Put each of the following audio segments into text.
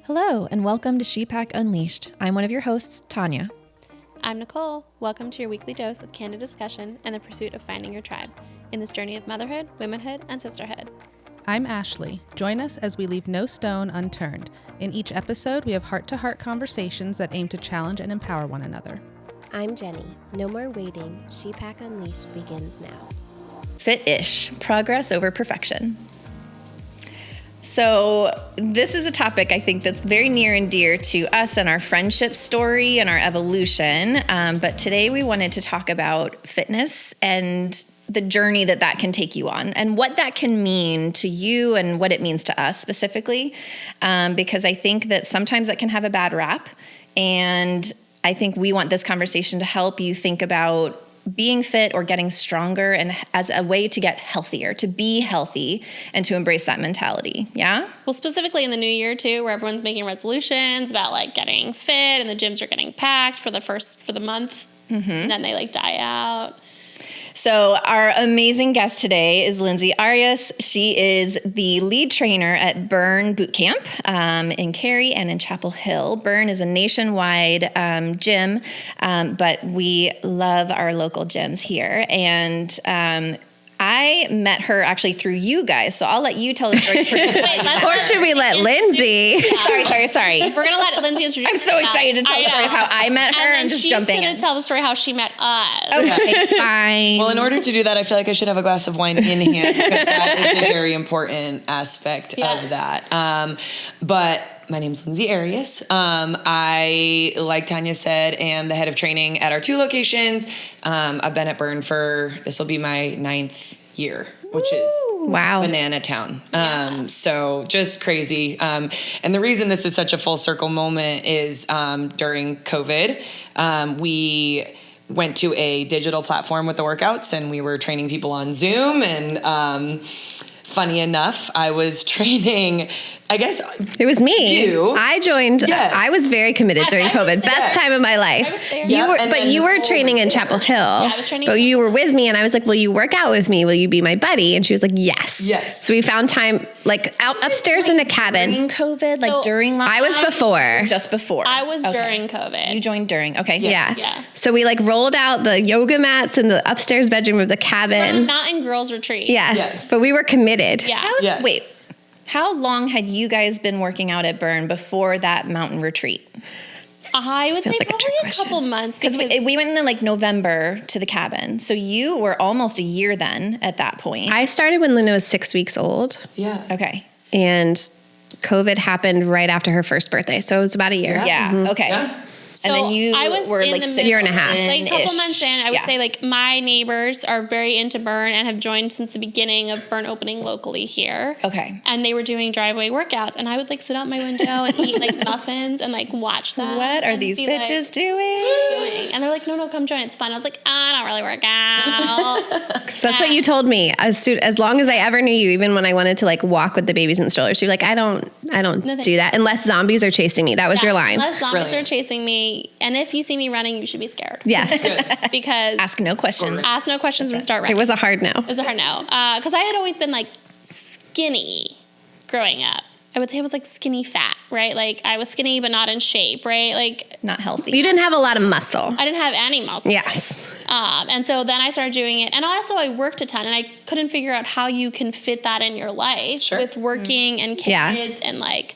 Hello, and welcome to ShePack Unleashed. I'm one of your hosts, Tania. I'm Nichole. Welcome to your weekly dose of candid discussion and the pursuit of finding your tribe in this journey of motherhood, womanhood, and sisterhood. I'm Ashley. Join us as we leave no stone unturned. In each episode, we have heart-to-heart conversations that aim to challenge and empower one another. I'm Jenny. No more waiting. ShePack Unleashed begins now. Fit-ish, progress over perfection. So this is a topic I think that's very near and dear to us and our friendship story and our evolution. But today we wanted to talk about fitness and the journey that can take you on and what that can mean to you and what it means to us specifically. Because I think that sometimes that can have a bad rap. And I think we want this conversation to help you think about being fit or getting stronger and as a way to get healthier, to be healthy and to embrace that mentality. Yeah? Well, specifically in the new year too, where everyone's making resolutions about like getting fit and the gyms are getting packed for the month. Mm-hmm. And then they like die out. So our amazing guest today is Lindsay Arias. She is the lead trainer at Burn Bootcamp in Cary and in Chapel Hill. Burn is a nationwide gym, but we love our local gyms here. And I met her actually through you guys, so I'll let you tell the story. Or should we let Lindsay? Sorry. We're going to let Lindsay introduce I'm so excited to tell the story of how I met her and just jumping in. She's going to tell the story how she met us. Okay, fine. Well, in order to do that, I feel like I should have a glass of wine in hand because that is a very important aspect of that. But my name's Lindsay Arias. I, like Tania said, am the head of training at our 2 locations. I've been at Burn this will be my 9th year, which is banana town. So just crazy. And the reason this is such a full circle moment is during COVID, we went to a digital platform with the workouts and we were training people on Zoom and funny enough, I was training, I guess. It was me. You. I joined. Yes. I was very committed during COVID. Best time of my life. I was there. You were training in Chapel Hill. Yeah, I was training. But you were with me and I was like, will you work out with me? Will you be my buddy? And she was like, yes. Yes. So we found time like out upstairs in a cabin. During COVID, like during lockdown? I was before. Just before. I was during COVID. You joined during. Okay. Yeah. So we like rolled out the yoga mats in the upstairs bedroom of the cabin. Mountain Girls Retreat. Yes. But we were committed. Yeah. Wait, how long had you guys been working out at Burn before that mountain retreat? I would say like a probably trick a question. couple months. Because we went in like November to the cabin. So you were almost a year then at that point. I started when Luna was 6 weeks old. Yeah. Okay. And COVID happened right after her first birthday. So it was about a year. Yeah. Okay. Yeah. And then you were like a year and a half. Like a couple months in, I would Yeah. say like my neighbors are very into Burn and have joined since the beginning of Burn opening locally here. Okay. And they were doing driveway workouts and I would like sit out my window and eat like muffins and like watch them. What are and these be bitches like, doing? And they're like, no, come join. It's fun. I was like, I don't really work out. So that's what you told me. As long as I ever knew you, even when I wanted to like walk with the babies in the strollers, you're like, I don't do that unless zombies are chasing me. That was your line. Unless zombies Brilliant. are chasing me. And if you see me running, you should be scared. Yes. Because Ask no questions. ask no questions and start running. It was a hard no. It was a hard no. Because I had always been like skinny growing up. I would say I was like skinny fat, right? Like I was skinny but not in shape, right? Like Not healthy. You didn't have a lot of muscle. I didn't have any muscle. Yes. And so then I started doing it. And also I worked a ton and I couldn't figure out how you can fit that in your life with working and kids and like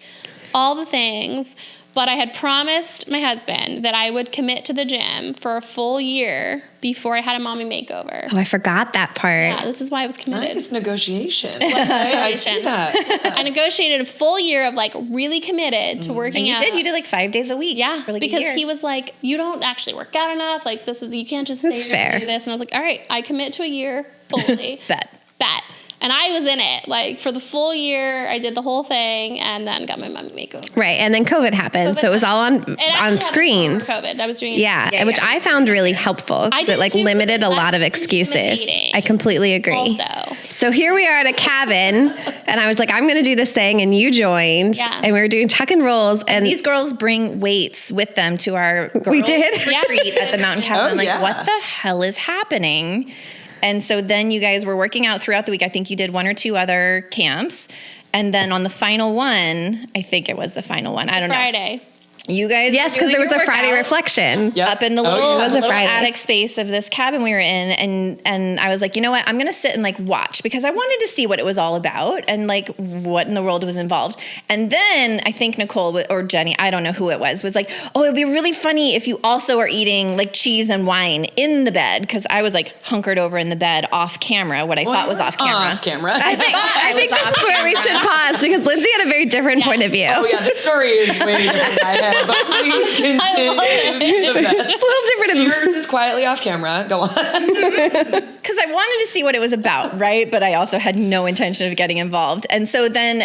all the things. But I had promised my husband that I would commit to the gym for a full year before I had a mommy makeover. Oh, I forgot that part. Yeah, this is why I was committed. Nice negotiation. I see that. I negotiated a full year of like really committed to working out. You did like 5 days a week. Yeah, for like because a year. he was like, you don't actually work out enough. Like you can't just That's stay here and fair. do this. And I was like, all right, I commit to a year fully. Bet. And I was in it like for the full year. I did the whole thing and then got my mommy makeover. Right. And then COVID happened. So it was all on screens. COVID. I was doing Yeah, which I found really helpful because did it like too, limited a but lot of that's excuses. intimidating I completely agree. also. So here we are at a cabin and I was like, I'm going to do this thing. And you joined and we were doing tuck and rolls. And these girls bring weights with them to our We did? retreat at the mountain cabin. Oh, I'm like, yeah. what the hell is happening? And so then you guys were working out throughout the week. I think you did 1 or 2 other camps. And then on the final one, I think it was the final one. I don't know. Friday. You guys, yes, because there was a Friday reflection up in the little, it was a little Friday attic space of this cabin we were in, and I was like, you know what, I'm gonna sit and like watch, because I wanted to see what it was all about and like what in the world was involved. And then I think Nichole or Jenny, I don't know who it was like, oh, it'd be really funny if you also are eating like cheese and wine in the bed, because I was like hunkered over in the bed off camera, what I thought was off camera. Off camera. I think this is where we should pause, because Lindsay had a very different point of view. Oh yeah, this story is way different than I had. But please continue. It's the best. It's a little different. You're just quietly off camera. Go on. Because I wanted to see what it was about, right? But I also had no intention of getting involved. And so then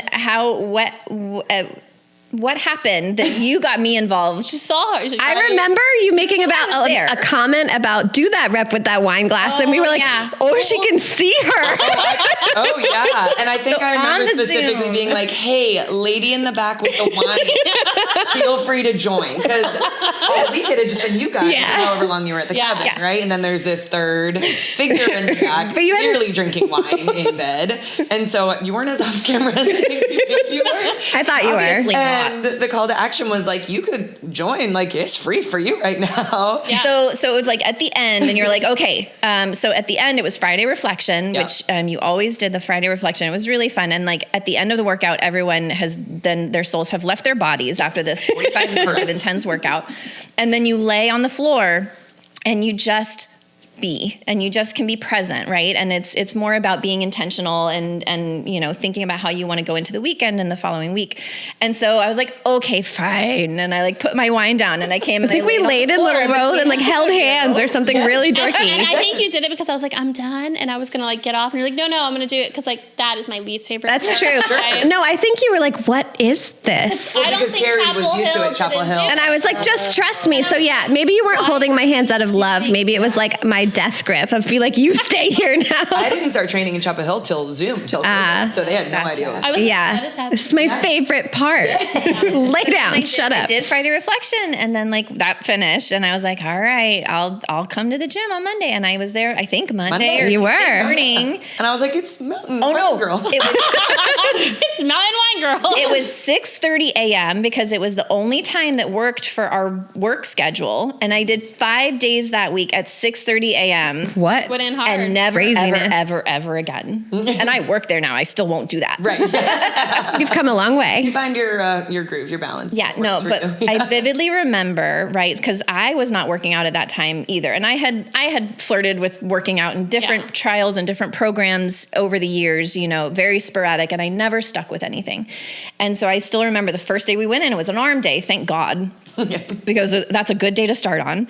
what happened that you got me involved? She saw her. I remember you making about a comment about do that rep with that wine glass, and we were like, oh, she can see her. Oh yeah, and I think So I remember on the specifically Zoom. being like, "Hey, lady in the back with the wine, feel free to join," because all week it had just been you guys, however long you were at the cabin, right? And then there's this third figure in the back, But you had clearly drinking wine in bed, and so you weren't as off camera as you were. I thought you Obviously were. not. And the call to action was like, you could join, like it's free for you right now. Yeah. So it was like at the end, and you're like, okay. So at the end, it was Friday reflection, which you always did the Friday reflection. It was really fun. And like at the end of the workout, everyone has then their souls have left their bodies after this 45 minutes of intense workout. And then you lay on the floor and you just be, and you just can be present, right? And it's more about being intentional and you know, thinking about how you want to go into the weekend and the following week. And so I was like, okay, fine. And I like put my wine down and I came and I think we laid in little rows and like held hands or something really dorky. And I think you did it because I was like, I'm done, and I was gonna like get off, and you're like, no, I'm gonna do it because like that is my least favorite. That's part. true. Right? No, I think you were like, what is this? I don't Because think Carrie Chapel was used to Hill it, Chapel didn't do Hill. it. And I was like, just trust me. So yeah, maybe you weren't holding my hands out of love. Maybe it was like my death grip of be like, you stay here now. I didn't start training in Chapel Hill till Zoom, so they had no idea what was I was like, what is Yeah, happening? this is my favorite part. Lay down, shut I up. did Friday reflection, and then like that finished, and I was like, all right, I'll come to the gym on Monday. And I was there, I think Monday or You were. Tuesday morning. And I was like, it's Mountain Oh no, Wine Girl. it was It's Mountain Wine Girl. it was 6:30 a.m. because it was the only time that worked for our work schedule, and I did 5 days that week at 6:30 a.m. What? Went in hard. And never, Craziness. ever again. And I work there now. I still won't do that. Right. You've come a long way. You find your groove, your balance. Yeah, What no, works for but you. I vividly remember, right, because I was not working out at that time either. And I had flirted with working out in different trials and different programs over the years, you know, very sporadic, and I never stuck with anything. And so I still remember the first day we went in, it was an arm day, thank God, because that's a good day to start on.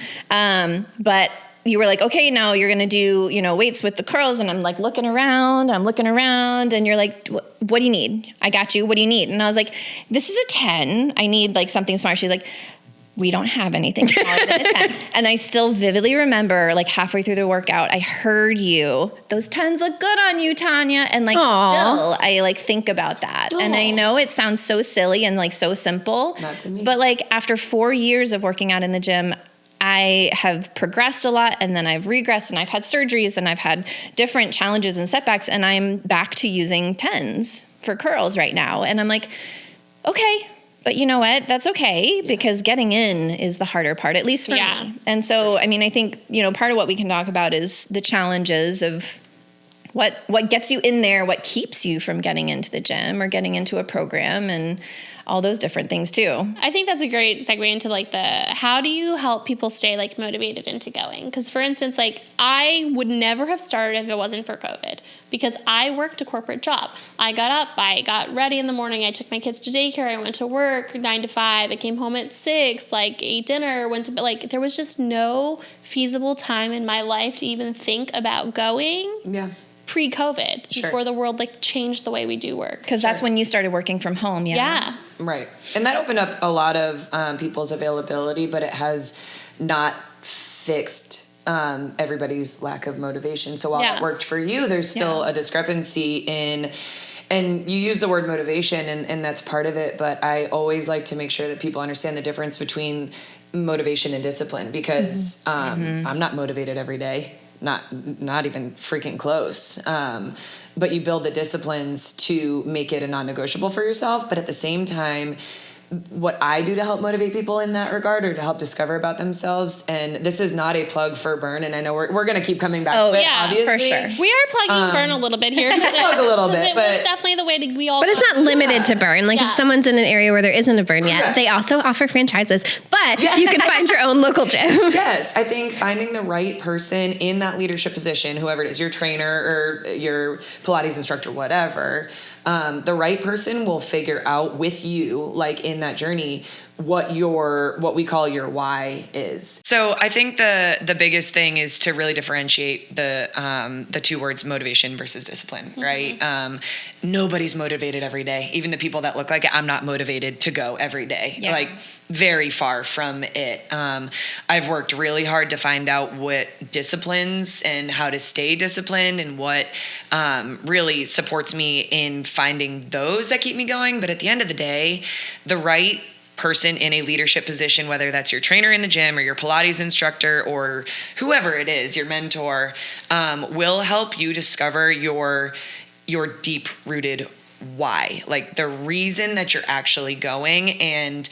But you were like, okay, now you're going to do, you know, weights with the curls. And I'm like, looking around. And you're like, what do you need? I got you. What do you need? And I was like, this is a 10. I need like something smart. She's like, we don't have anything smaller than a 10. And I still vividly remember like halfway through the workout, I heard you, those 10s look good on you, Tania. And like, still I like think about that. And I know it sounds so silly and like so simple, Not to me. but like after 4 years of working out in the gym, I have progressed a lot, and then I've regressed, and I've had surgeries, and I've had different challenges and setbacks, and I'm back to using 10s for curls right now. And I'm like, okay, but you know what? That's okay, because getting in is the harder part, at least for me. And so, I mean, I think, you know, part of what we can talk about is the challenges of what gets you in there, what keeps you from getting into the gym or getting into a program, and all those different things too. I think that's a great segue into like how do you help people stay like motivated into going? Because for instance, like I would never have started if it wasn't for COVID, because I worked a corporate job. I got up, I got ready in the morning, I took my kids to daycare, I went to work 9 to 5, I came home at 6, like ate dinner, went to bed. Like there was just no feasible time in my life to even think about going. Yeah. Pre-COVID, before the world like changed the way we do work. Because that's when you started working from home. Yeah. Right. And that opened up a lot of people's availability, but it has not fixed everybody's lack of motivation. So while it worked for you, there's still a discrepancy in, and you use the word motivation, and that's part of it, but I always like to make sure that people understand the difference between motivation and discipline, because I'm not motivated every day. not even freaking close. But you build the disciplines to make it a non-negotiable for yourself. But at the same time, what I do to help motivate people in that regard, or to help discover about themselves. And this is not a plug for Burn. And I know we're going to keep coming back to it, obviously. For sure. We are plugging Burn a little bit here. Plug a little bit. It was definitely the way we all. But it's not limited to Burn. Like if someone's in an area where there isn't a Burn yet, they also offer franchises. But you can find your own local gym. Yes. I think finding the right person in that leadership position, whoever it is, your trainer or your Pilates instructor, whatever, the right person will figure out with you, like in that journey, what we call your why is. So I think the biggest thing is to really differentiate the two words motivation versus discipline, right? Nobody's motivated every day. Even the people that look like it, I'm not motivated to go every day. Yeah. Like very far from it. I've worked really hard to find out what disciplines and how to stay disciplined and what really supports me in finding those that keep me going. But at the end of the day, the right person in a leadership position, whether that's your trainer in the gym or your Pilates instructor or whoever it is, your mentor, will help you discover your deep-rooted why, like the reason that you're actually going. And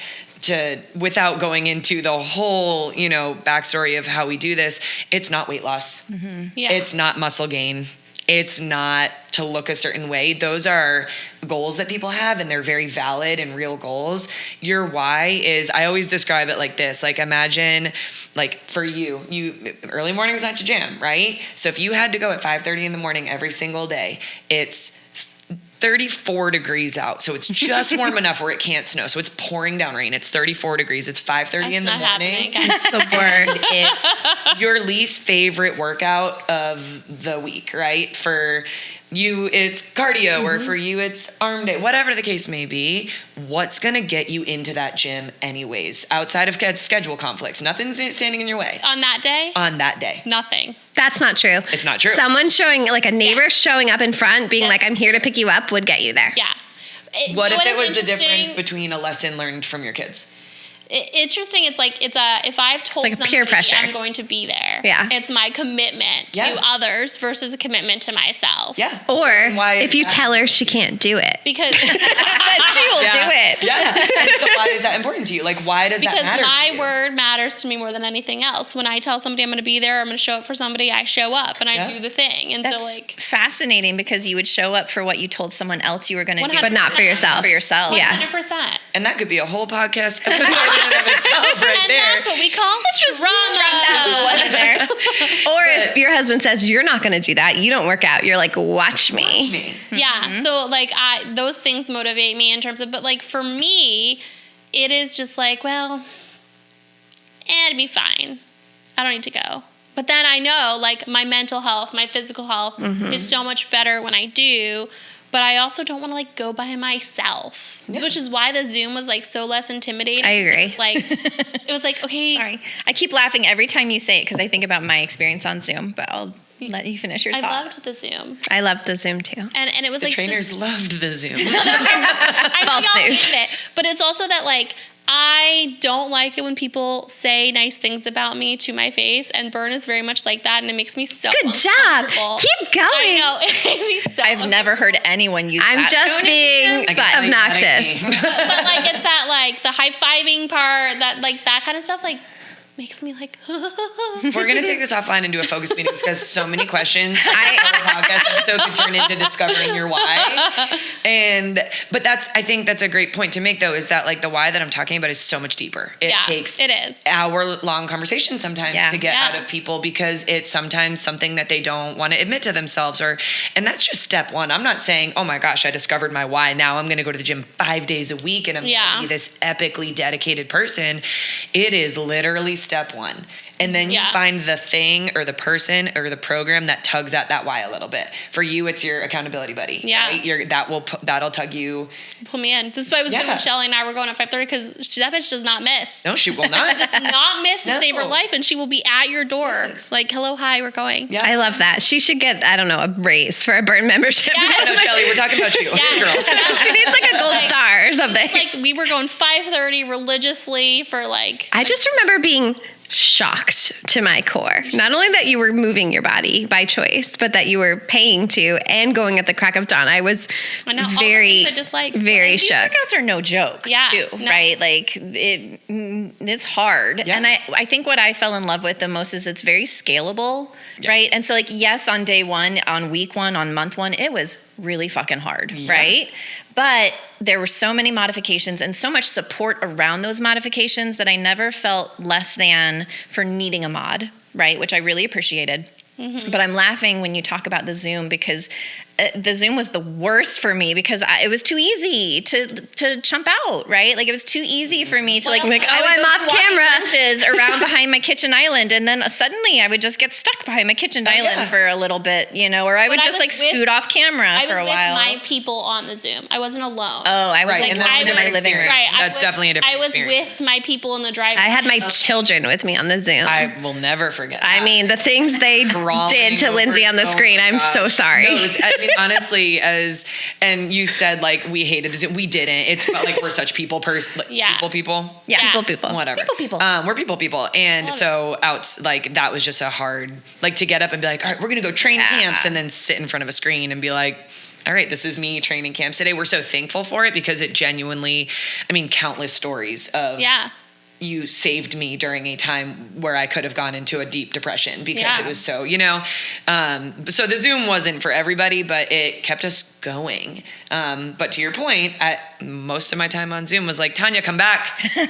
without going into the whole, backstory of how we do this, it's not weight loss. Yeah. It's not muscle gain. It's not to look a certain way. Those are goals that people have, and they're very valid and real goals. Your why is, I always describe it like this. Like imagine, like for you early morning's not your jam, right? So if you had to go at 5:30 in the morning every single day, it's 34 degrees out. So it's just warm enough where it can't snow. So it's pouring down rain. It's 34 degrees. It's 5:30 in the morning. It's the worst. It's your least favorite workout of the week, right? For you, it's cardio, or for you, it's arm day, whatever the case may be. What's going to get you into that gym anyways, outside of schedule conflicts? Nothing's standing in your way. On that day? On that day. Nothing. That's not true. It's not true. Someone showing, like a neighbor showing up in front, being like, I'm here to pick you up, would get you there. Yeah. What if it was the difference between a lesson learned from your kids? Interesting. It's if I've told like peer pressure. I'm going to be there. Yeah. It's my commitment to others versus a commitment to myself. Yeah. Or if you tell her she can't do it. Because that she will do it. Yeah. And so why is that important to you? Like, why does that matter Because to you? my word matters to me more than anything else. When I tell somebody I'm going to be there, I'm going to show up for somebody, I show up and I do the thing. And that's so like fascinating, because you would show up for what you told someone else you were going to do, but not for yourself. For yourself. 100%. And that could be a whole podcast episode in and of itself right And there. that's what we call trauma. Or if your husband says, you're not going to do that, you don't work out, you're like, watch me. Yeah. So like those things motivate me in terms of, but like for me, it is just like, well, it'd be fine. I don't need to go. But then I know like my mental health, my physical health is so much better when I do. But I also don't want to like go by myself, which is why the Zoom was like so less intimidating. I agree. It was like, okay. Sorry. I keep laughing every time you say it because I think about my experience on Zoom, but I'll let you finish your thought. I loved the Zoom. I loved the Zoom too. And it was The like trainers loved the Zoom. I False news. hated it. But it's also that like I don't like it when people say nice things about me to my face, and Burn is very much like that, and it makes me so Good job. Keep going. I know. It makes me so I've never heard anyone use that. I'm just being obnoxious. but like it's that like the high-fiving part, that like that kind of stuff like makes me like We're going to take this offline and do a focus meeting because so many questions. Our podcast episode could turn into discovering your why. But I think that's a great point to make, though, is that like the why that I'm talking about is so much deeper. It takes hour-long conversations sometimes to get out of people, because it's sometimes something that they don't want to admit to themselves, and that's just step one. I'm not saying, oh my gosh, I discovered my why. Now I'm going to go to the gym 5 days a week and I'm going to be this epically dedicated person. It is literally step one. And then you find the thing or the person or the program that tugs at that why a little bit. For you, it's your accountability buddy. Yeah. Right? That'll tug you. Pull me in. This is why I was good when Shelly and I were going at 5:30, because that bitch does not miss. No, she will not. She does not miss to save her life, and she will be at your door. Like, hello, hi, we're going. Yeah. I love that. She should get, I don't know, a raise for a Burn membership. Yeah. No, Shelly, we're talking about you. Yeah. Girl. She needs like a gold star or something. Like we were going 5:30 religiously for like. I just remember being shocked to my core. Not only that you were moving your body by choice, but that you were paying to and going at the crack of dawn. I was very these shook. workouts are no joke, too, right? Like it's hard. Yeah. And I think what I fell in love with the most is it's very scalable, right? And so like, yes, on day one, on week one, on month one, it was really fucking hard, right? But there were so many modifications and so much support around those modifications that I never felt less than for needing a mod, right? Which I really appreciated. But I'm laughing when you talk about the Zoom because the Zoom was the worst for me because it was too easy to chump out, right? Like it was too easy for me to I'm off camera lunches around behind my kitchen island, and then suddenly I would just get stuck behind my kitchen island for a little bit, or I would just scoot off camera for a while. I was with my people on the Zoom. I wasn't alone. Oh, I was in my living room. Right, that's definitely a different experience. I was with my people in the driveway. I had my children with me on the Zoom. I will never forget that. I mean, the things they did to Lindsay on the screen, I'm so sorry. No, honestly, and you said like we hated the Zoom. We didn't. It's about like we're such people. Yeah, people. Whatever. People. We're people. And so that was just a hard to get up and be like, all right, we're gonna go train camps, and then sit in front of a screen and be like, all right, this is me training camps today. We're so thankful for it because it genuinely, countless stories of you saved me during a time where I could have gone into a deep depression because it was so, so the Zoom wasn't for everybody, but it kept us going. But to your point, most of my time on Zoom was like, Tania, come back.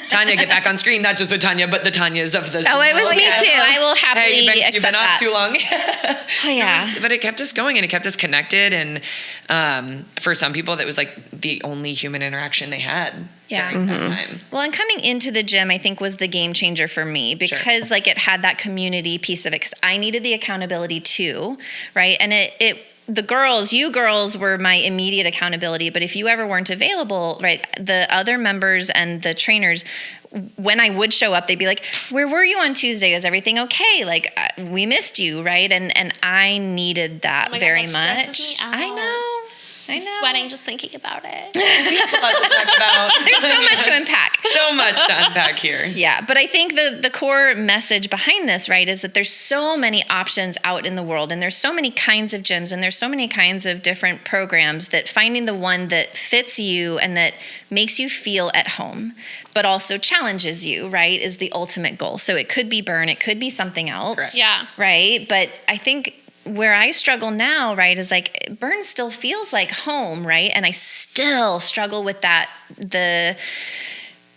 Tania, get back on screen. Not just with Tania, but the Tanias of the Zoom. Oh, it was me too. I will happily accept you've been off too long. Oh, yeah. But it kept us going and it kept us connected. And for some people, that was like the only human interaction they had during that time. Well, and coming into the gym, I think was the game changer for me because it had that community piece of it. 'Cause I needed the accountability too, right? And you girls were my immediate accountability. But if you ever weren't available, right, the other members and the trainers, when I would show up, they'd be like, where were you on Tuesday? Is everything okay? Like, we missed you, right? And I needed that very much. I know. I'm sweating just thinking about it. We have a lot to talk about. There's so much to unpack. So much to unpack here. Yeah, but I think the core message behind this, right, is that there's so many options out in the world, and there's so many kinds of gyms, and there's so many kinds of different programs that finding the one that fits you and that makes you feel at home, but also challenges you, right, is the ultimate goal. So it could be Burn, it could be something else. Correct. Yeah. Right? But I think where I struggle now, right, is like Burn still feels like home, right? And I still struggle with the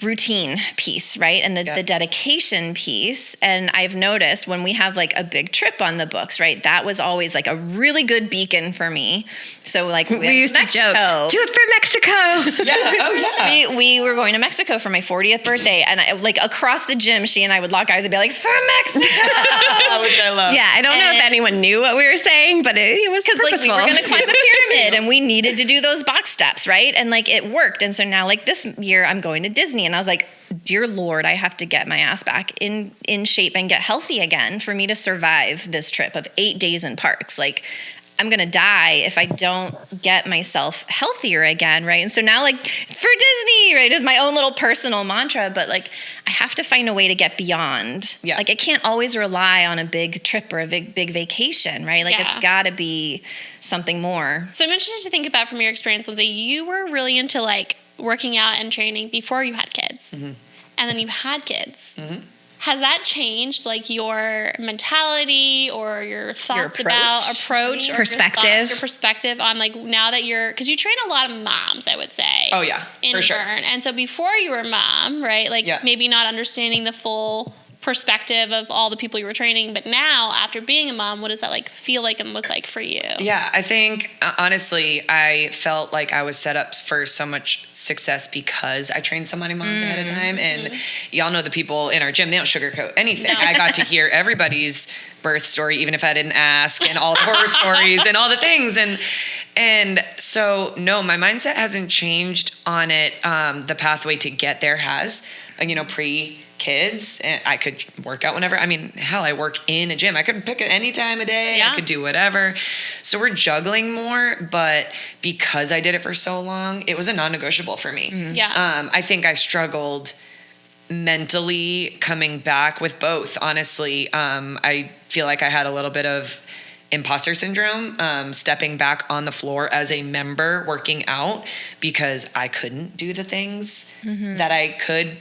routine piece, right? And the dedication piece. And I've noticed when we have like a big trip on the books, right? That was always like a really good beacon for me. So like we used to joke, do it for Mexico. We were going to Mexico for my 40th birthday, and across the gym, she and I would lock eyes and be like, for Mexico. Which I love. Yeah, I don't know if anyone knew what we were saying, but it was purposeful. We were going to climb a pyramid and we needed to do those box steps, right? And it worked. And so now this year I'm going to Disney. And I was like, dear Lord, I have to get my ass back in shape and get healthy again for me to survive this trip of 8 days in parks. I'm going to die if I don't get myself healthier again, right? And so now, for Disney, right, is my own little personal mantra, but, I have to find a way to get beyond. Yeah. I can't always rely on a big trip or a big vacation, right? It's got to be something more. So I'm interested to think about from your experience, Lindsay, you were really into, working out and training before you had kids. Mm-hmm. And then you had kids. Mm-hmm. Has that changed your mentality or your thoughts about approach or perspective? Your perspective on now that because you train a lot of moms, I would say. Oh yeah, in for sure. Burn. And so before you were a mom, right? Maybe not understanding the full perspective of all the people you were training, but now after being a mom, what does that feel like and look like for you? Yeah, I think honestly, I felt like I was set up for so much success because I trained so many moms ahead of time, and y'all know the people in our gym, they don't sugarcoat anything. No. I got to hear everybody's birth story, even if I didn't ask, and all the horror stories and all the things, and so no, my mindset hasn't changed on it. The pathway to get there has, pre-kids, and I could work out whenever. Hell, I work in a gym. I could pick it any time of day. Yeah. I could do whatever. So we're juggling more, but because I did it for so long, it was a non-negotiable for me. Mm-hmm. Yeah. I think I struggled mentally coming back with both, honestly. I feel like I had a little bit of imposter syndrome, stepping back on the floor as a member working out because I couldn't do the things that I could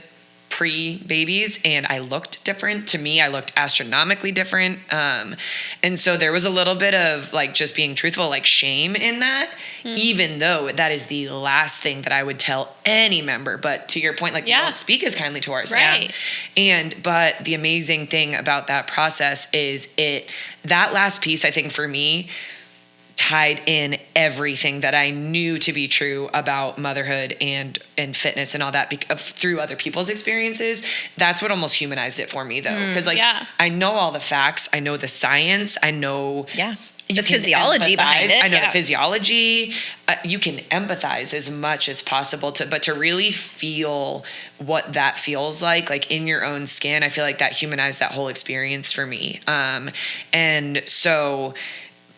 pre-babies, and I looked different. To me, I looked astronomically different. And so there was a little bit of like, just being truthful, like shame in that, even though that is the last thing that I would tell any member. But to your point, like we don't speak as kindly to our staff. But the amazing thing about that process is that last piece, I think for me, tied in everything that I knew to be true about motherhood and fitness and all that through other people's experiences. That's what almost humanized it for me, though. Because I know all the facts. I know the science. I know the physiology behind it. I know the physiology. You can empathize as much as possible but to really feel what that feels like in your own skin. I feel like that humanized that whole experience for me. And so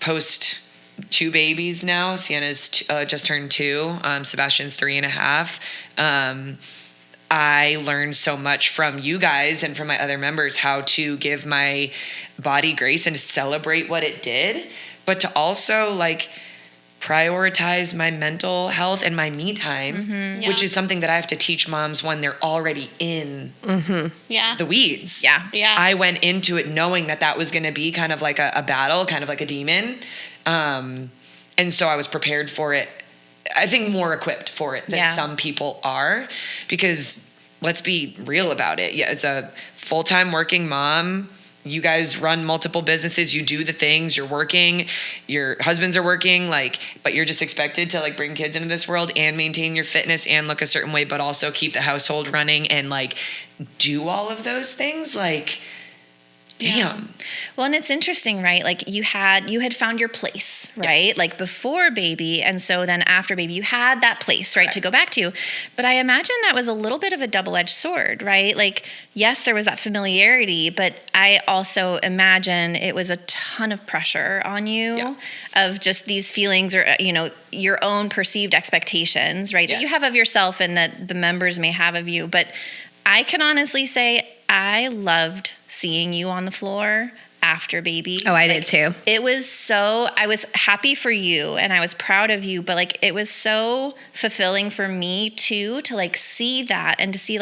post 2 babies now. Sienna's just turned 2. Sebastian's 3.5. I learned so much from you guys and from my other members how to give my body grace and to celebrate what it did, but to also like prioritize my mental health and my me time, which is something that I have to teach moms when they're already in the weeds. I went into it knowing that was going to be kind of like a battle, kind of like a demon. And so I was prepared for it. I think more equipped for it than some people are, because let's be real about it. As a full-time working mom, you guys run multiple businesses, you do the things, you're working, your husbands are working, but you're just expected to bring kids into this world and maintain your fitness and look a certain way, but also keep the household running and do all of those things. Damn. Well, and it's interesting, right? You had found your place, right? Yes. Before baby. And so then after baby, you had that place, right, to go back to. But I imagine that was a little bit of a double-edged sword, right? Yes, there was that familiarity, but I also imagine it was a ton of pressure on you of just these feelings or, your own perceived expectations, right? That you have of yourself and that the members may have of you. But I can honestly say I loved seeing you on the floor after baby. Oh, I did too. It was I was happy for you and I was proud of you, but it was so fulfilling for me too, to see that and to see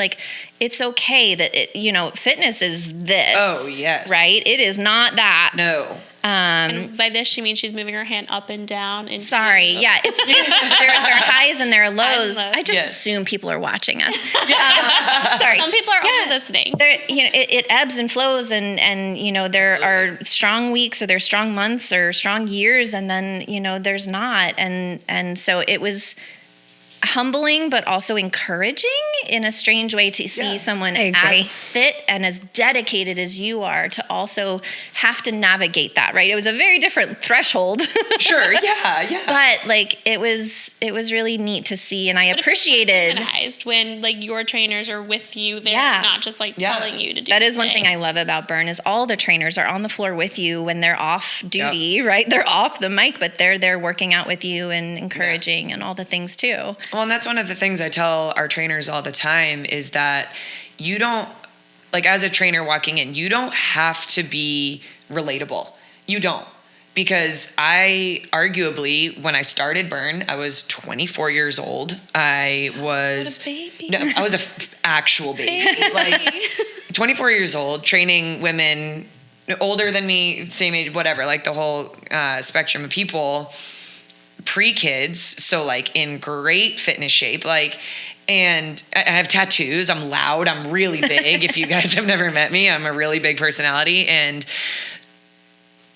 it's okay that fitness is this. Oh, yes. Right? It is not that. No. And by this, she means she's moving her hand up and down. Sorry. Yeah. There are highs and there are lows. I just assume people are watching us. Sorry. Some people are only listening. It ebbs and flows and there are strong weeks or there's strong months or strong years and then, there's not. And so it was humbling, but also encouraging in a strange way to see someone as fit and as dedicated as you are to also have to navigate that, right? It was a very different threshold. Sure. Yeah. But it was really neat to see, and I appreciated when your trainers are with you. They're not just telling you to do. That is one thing I love about Burn is all the trainers are on the floor with you when they're off duty, right? They're off the mic, but they're there working out with you and encouraging and all the things too. Well, and that's one of the things I tell our trainers all the time is that you don't, as a trainer walking in, you don't have to be relatable. You don't. Because I arguably, when I started Burn, I was 24 years old. I was... What a baby. No, I was an actual baby. 24 years old, training women older than me, same age, whatever, the whole spectrum of people, pre-kids, so in great fitness shape, and I have tattoos. I'm loud. I'm really big. If you guys have never met me, I'm a really big personality. And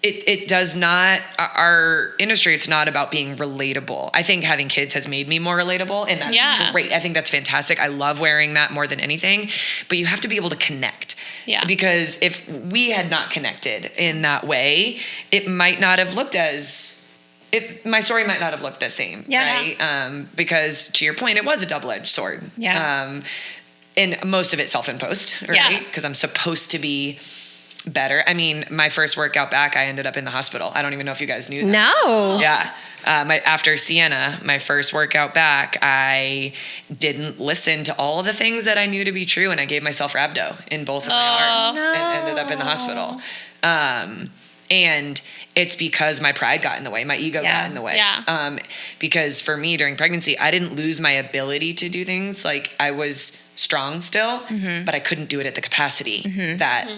it does not, our industry, it's not about being relatable. I think having kids has made me more relatable, and that's great. I think that's fantastic. I love wearing that more than anything, but you have to be able to connect. Yeah. Because if we had not connected in that way, it might not have looked my story might not have looked the same, right? Because to your point, it was a double-edged sword. Yeah. And most of it self-imposed, right? Because I'm supposed to be better. I mean, my first workout back, I ended up in the hospital. I don't even know if you guys knew that. No. Yeah. After Sienna, my first workout back, I didn't listen to all the things that I knew to be true, and I gave myself rhabdo in both of my arms and ended up in the hospital. And it's because my pride got in the way, my ego got in the way. Because for me during pregnancy, I didn't lose my ability to do things. Like I was strong still, but I couldn't do it at the capacity that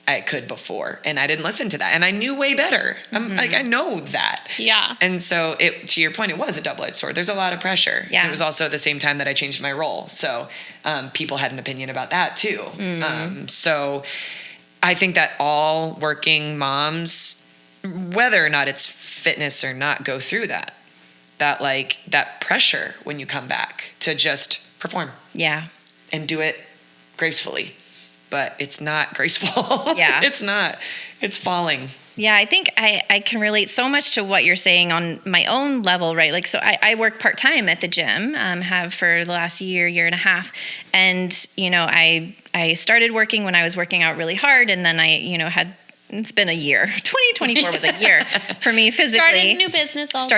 I could before. And I didn't listen to that. And I knew way better. I'm like, I know that. Yeah. And so to your point, it was a double-edged sword. There's a lot of pressure. Yeah. And it was also at the same time that I changed my role. So people had an opinion about that too. So I think that all working moms, whether or not it's fitness or not, go through that pressure when you come back to just perform. Yeah. And do it gracefully. But it's not graceful. Yeah. It's not. It's falling. Yeah, I think I can relate so much to what you're saying on my own level, right? Like, so I work part-time at the gym, have for the last year and a half. And, you know, I started working when I was working out really hard. And then I, you know, it's been a year. 2024 was a year for me physically. Started a new business also.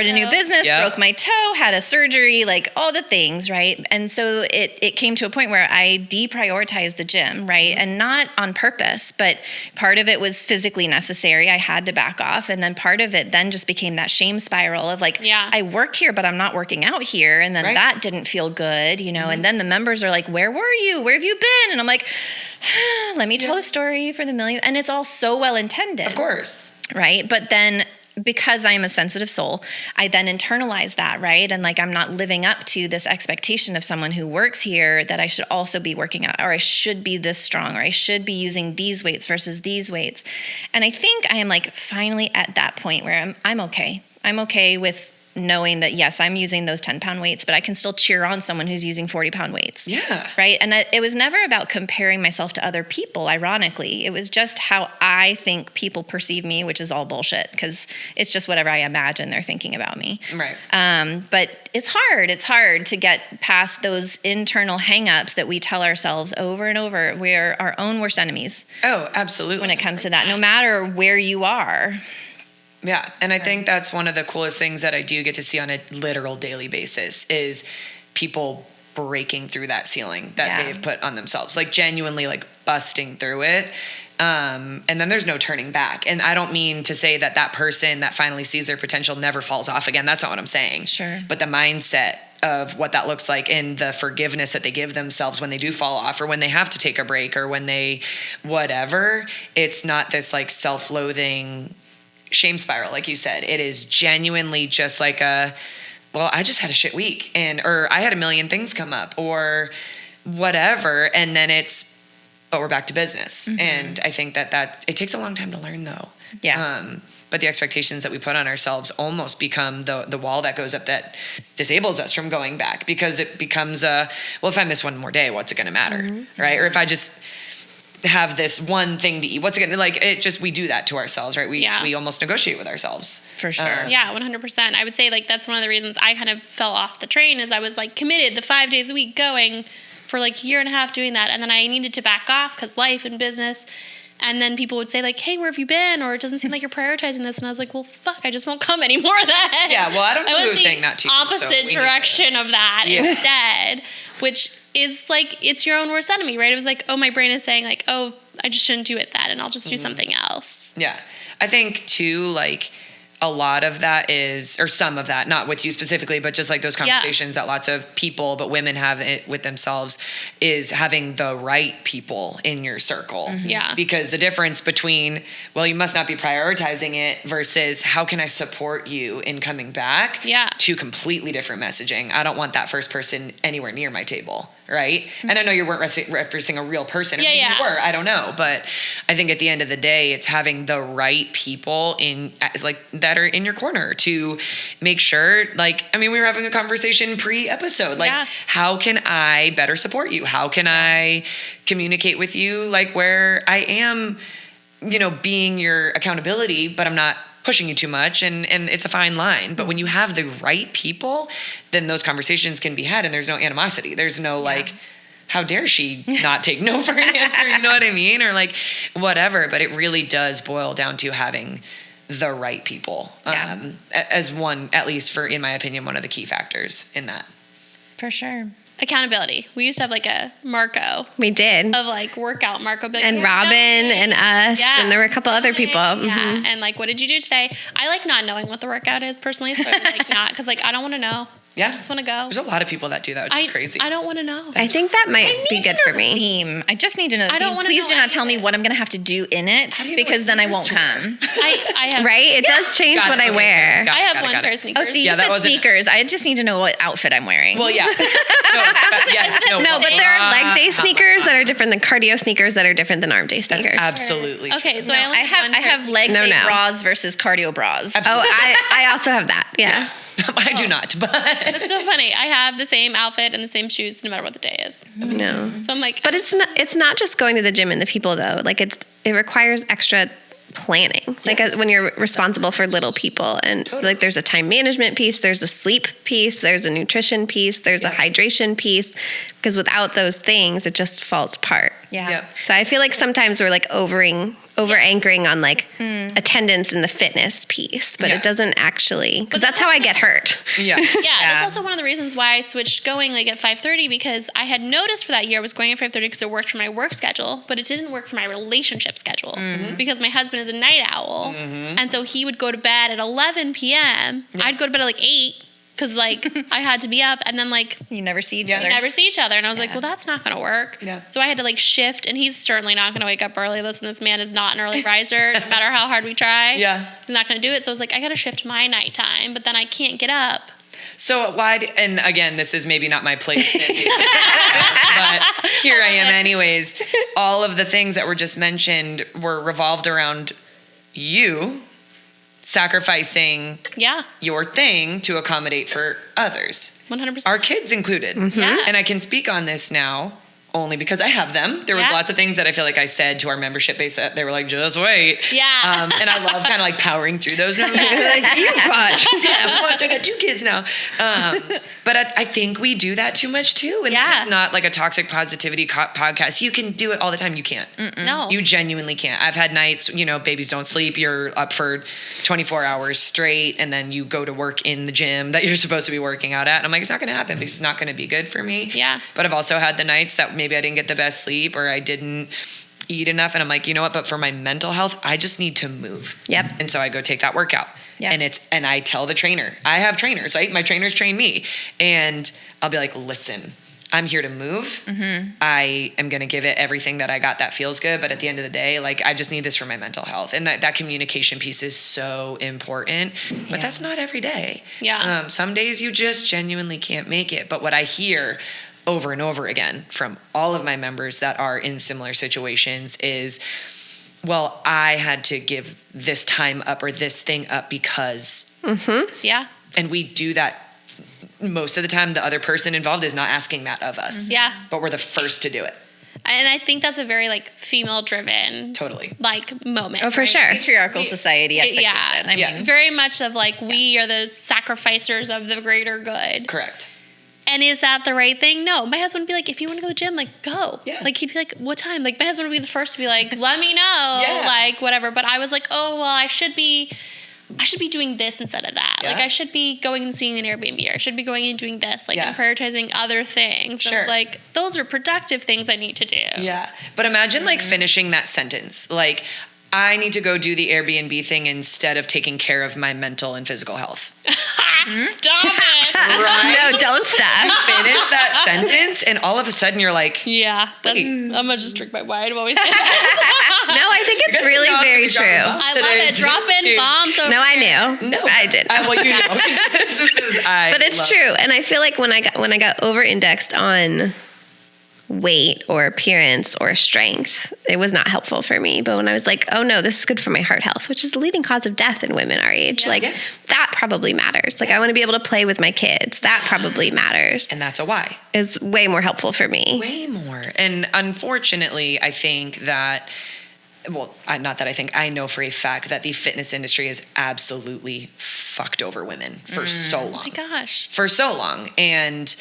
Broke my toe, had a surgery, like all the things, right? And so it came to a point where I deprioritized the gym, right? And not on purpose, but part of it was physically necessary. I had to back off. And then part of it then just became that shame spiral of like, I work here, but I'm not working out here. And then that didn't feel good, you know? And then the members are like, where were you? Where have you been? And I'm like, let me tell a story for the million. And it's all so well intended. Of course. Right. But then because I am a sensitive soul, I then internalize that, right? And like, I'm not living up to this expectation of someone who works here that I should also be working out, or I should be this strong, or I should be using these weights versus these weights. And I think I am like finally at that point where I'm okay. I'm okay with knowing that, yes, I'm using those 10-pound weights, but I can still cheer on someone who's using 40-pound weights. Yeah. Right. And it was never about comparing myself to other people, ironically. It was just how I think people perceive me, which is all bullshit because it's just whatever I imagine they're thinking about me. Right. But it's hard. It's hard to get past those internal hangups that we tell ourselves over and over. We're our own worst enemies. Oh, absolutely. When it comes to that, no matter where you are. Yeah. And I think that's one of the coolest things that I do get to see on a literal daily basis is people breaking through that ceiling that they've put on themselves, like genuinely like busting through it. And then there's no turning back. And I don't mean to say that person that finally sees their potential never falls off again. That's not what I'm saying. Sure. But the mindset of what that looks like and the forgiveness that they give themselves when they do fall off or when they have to take a break or when they whatever, it's not this like self-loathing shame spiral, like you said. It is genuinely just like I just had a shit week or I had a million things come up or whatever. And then but we're back to business. And I think that it takes a long time to learn though. Yeah. But the expectations that we put on ourselves almost become the wall that goes up that disables us from going back because it becomes if I miss one more day, what's it going to matter? Right. Or if I just have this one thing to eat, what's it gonna like? It just we do that to ourselves, right? We almost negotiate with ourselves. For sure. Yeah, 100%. I would say like that's one of the reasons I kind of fell off the train is I was like committed the 5 days a week going for like a year and a half doing that, and then I needed to back off because life and business. And then people would say like, hey, where have you been? Or it doesn't seem like you're prioritizing this. And I was like, well, fuck, I just won't come anymore then. Yeah, well, I don't know who was saying that to you. Opposite direction of that instead, which is like, it's your own worst enemy, right? It was like, oh, my brain is saying like, oh, I just shouldn't do it then. And I'll just do something else. Yeah. I think too, like, a lot of that is, or some of that, not with you specifically, but just like those conversations that lots of people, but women have it with themselves, is having the right people in your circle. Yeah. Because the difference between, well, you must not be prioritizing it versus how can I support you in coming back? Yeah. Two completely different messaging. I don't want that first person anywhere near my table. Right. And I know you weren't referencing a real person. You were, I don't know. But I think at the end of the day, it's having the right people that are in your corner to make sure, like, I mean, we were having a conversation pre-episode, like, how can I better support you? How can I communicate with you, like, where I am, being your accountability, but I'm not pushing you too much, and it's a fine line. But when you have the right people, then those conversations can be had, and there's no animosity. There's no like, how dare she not take no for an answer? You know what I mean? Or like whatever. But it really does boil down to having the right people. As one, at least for, in my opinion, one of the key factors in that. For sure. Accountability. We used to have like a Marco. We did. Of like workout Marco. Like, and Robin and us. Yeah. And there were a couple other people. Yeah. And like, what did you do today? I like not knowing what the workout is personally. So I would like not, because like, I don't want to know. Yeah. I just want to go. There's a lot of people that do that, which is crazy. I don't want to know. I think that might be good for me. Theme. I just need to know the I don't theme. wanna Please know do not any tell of me it. what I'm going to have to do in it, because then I won't come. I have Right? It does change what I wear. I have one pair of Oh, sneakers. see, you said sneakers. I just need to know what outfit I'm wearing. Well, yeah. No, but there are leg day sneakers that are different than cardio sneakers that are different than arm day sneakers. That's absolutely Okay, so No, I only I have leg day bras versus cardio bras. Oh, I also have that. Yeah. I do not, but That's so funny. I have the same outfit and the same shoes no matter what the day is. No. So I'm like, But it's not just going to the gym and the people though. Like it requires extra planning. Like when you're responsible for little people, and like there's a time management piece, there's a sleep piece, there's a nutrition piece, there's a hydration piece, because without those things it just falls apart. Yeah. So I feel like sometimes we're like over anchoring on like attendance and the fitness piece, but it doesn't actually, because that's how I get hurt. yeah. that's also one of the reasons why I switched going like at 5:30, because I had noticed for that year I was going at 5:30 because it worked for my work schedule, but it didn't work for my relationship schedule because my husband is a night owl, and so he would go to bed at 11 p.m. I'd go to bed at like 8 because like I had to be up, and then like You never see each we other. never see each other, and I was like, well, that's not going to work. Yeah. So I had to like shift, and he's certainly not going to wake up early. Listen, this man is not an early riser, no matter how hard we try. Yeah. He's not going to do it. So I was like, I got to shift my nighttime, but then I can't get up. So and again, this is maybe not my place, but here I am anyways. All of the things that were just mentioned were revolved around you sacrificing your thing to accommodate for others. 100%. Our kids included. Yeah. And I can speak on this now only because I have them. There was lots of things that I feel like I said to our membership base that they were like, just wait. Yeah. And I love kind of like powering through those numbers. Like, you watch. Yeah, watch. I got 2 kids now. But I think we do that too much too. And this is not like a toxic positivity podcast. You can do it all the time. You can't. No. You genuinely can't. I've had nights, babies don't sleep. You're up for 24 hours straight. And then you go to work in the gym that you're supposed to be working out at. And I'm like, it's not going to happen because it's not going to be good for me. Yeah. But I've also had the nights that maybe I didn't get the best sleep or I didn't eat enough. And I'm like, you know what? But for my mental health, I just need to move. Yep. And so I go take that workout. Yeah. And I tell the trainer, I have trainers, right? My trainers train me. And I'll be like, listen, I'm here to move. I am going to give it everything that I got that feels good. But at the end of the day, like, I just need this for my mental health. And that communication piece is so important. But that's not every day. Yeah. Some days you just genuinely can't make it. But what I hear over and over again from all of my members that are in similar situations is, well, I had to give this time up or this thing up because. Yeah. And we do that most of the time. The other person involved is not asking that of us. Yeah. But we're the first to do it. And I think that's a very like female driven Totally. like moment. Oh, for sure. Patriarchal society expectation. I mean, very much of like we are the sacrificers of the greater good. Correct. And is that the right thing? No. My husband would be like, if you want to go to the gym, like, go. Yeah. Like, he'd be like, what time? Like, my husband would be the first to be like, let me know. Yeah. Like, whatever. But I was like, oh, well, I should be doing this instead of that. Yeah. Like, I should be going and seeing an Airbnb, or I should be going and doing this. Like, Yeah. I'm prioritizing other things. So I Sure. was like, those are productive things I need to do. Yeah. But imagine like finishing that sentence. Like, I need to go do the Airbnb thing instead of taking care of my mental and physical health. Stop it. Right? No, don't stop. Finish that sentence, and all of a sudden you're like, Yeah. Wait. I'm going to just drink my wine. I've always said that. No, I think it's really very true. I love it. Drop in bombs over No, I here. knew. No, I did. Well, you know. But it's true, and I feel like when I got over indexed on weight or appearance or strength, it was not helpful for me. But when I was like, oh no, this is good for my heart health, which is the leading cause of death in women our age, that probably matters. Like, I want to be able to play with my kids. That probably matters. And that's a why. Is way more helpful for me. Way more. And unfortunately, I think that, well, not that I think, I know for a fact that the fitness industry has absolutely fucked over women for so long. Oh my gosh. For so long. And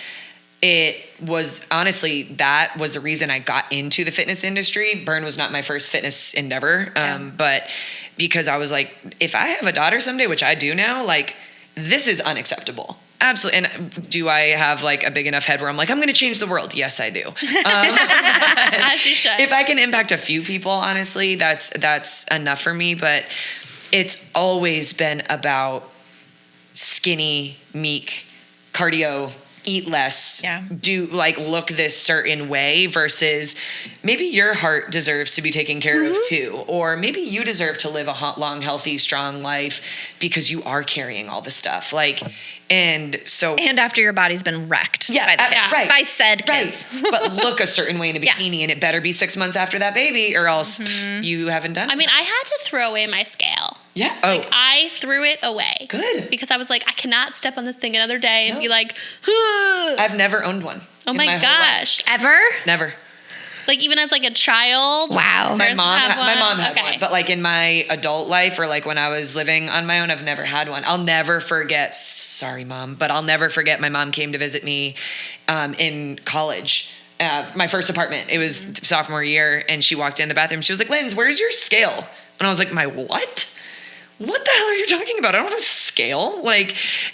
it was honestly, that was the reason I got into the fitness industry. Burn was not my first fitness endeavor. But because I was like, if I have a daughter someday, which I do now, like, this is unacceptable. Absolutely. And do I have like a big enough head where I'm like, I'm going to change the world? Yes, I do. As you should. If I can impact a few people, honestly, that's enough for me. But it's always been about skinny, meek, cardio, eat less, look this certain way versus maybe your heart deserves to be taken care of too. Or maybe you deserve to live a long, healthy, strong life because you are carrying all the stuff. And after your body's been wrecked by said kids. But look a certain way in a bikini and it better be 6 months after that baby or else you haven't done it. I mean, I had to throw away my scale. Yeah. I threw it away. Good. Because I was like, I cannot step on this thing another day and be like, I've never owned one. Oh my gosh. Ever? Never. Like even as like a child. Wow. My mom had one, but like in my adult life or like when I was living on my own, I've never had one. I'll never forget. Sorry, Mom, but I'll never forget. My mom came to visit me in college. My first apartment. It was sophomore year, and she walked in the bathroom. She was like, "Linz, where's your scale?" And I was like, "My what? What the hell are you talking about? I don't have a scale."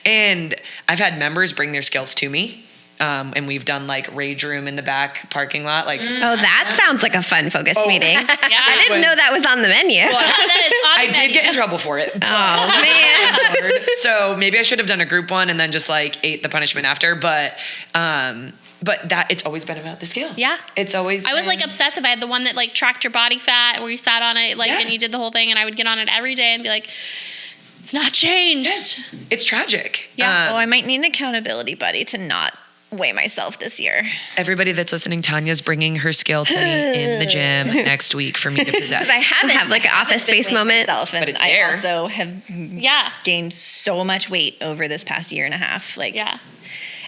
And I've had members bring their scales to me. And we've done like rage room in the back parking lot. That sounds like a fun focused meeting. I didn't know that was on the menu. Well, I did get in trouble for it. Oh man. So maybe I should have done a group one and then just like ate the punishment after. But that it's always been about the scale. Yeah. It's always I was like obsessive. I had the one that like tracked your body fat where you sat on it and you did the whole thing, and I would get on it every day and be like, it's not changed. Yes. It's tragic. Yeah. I might need an accountability buddy to not weigh myself this year. Everybody that's listening, Tanya's bringing her scale to me in the gym next week for me to possess. Because I haven't have like an office space moment, but it's there. I also have gained so much weight over this past year and a half.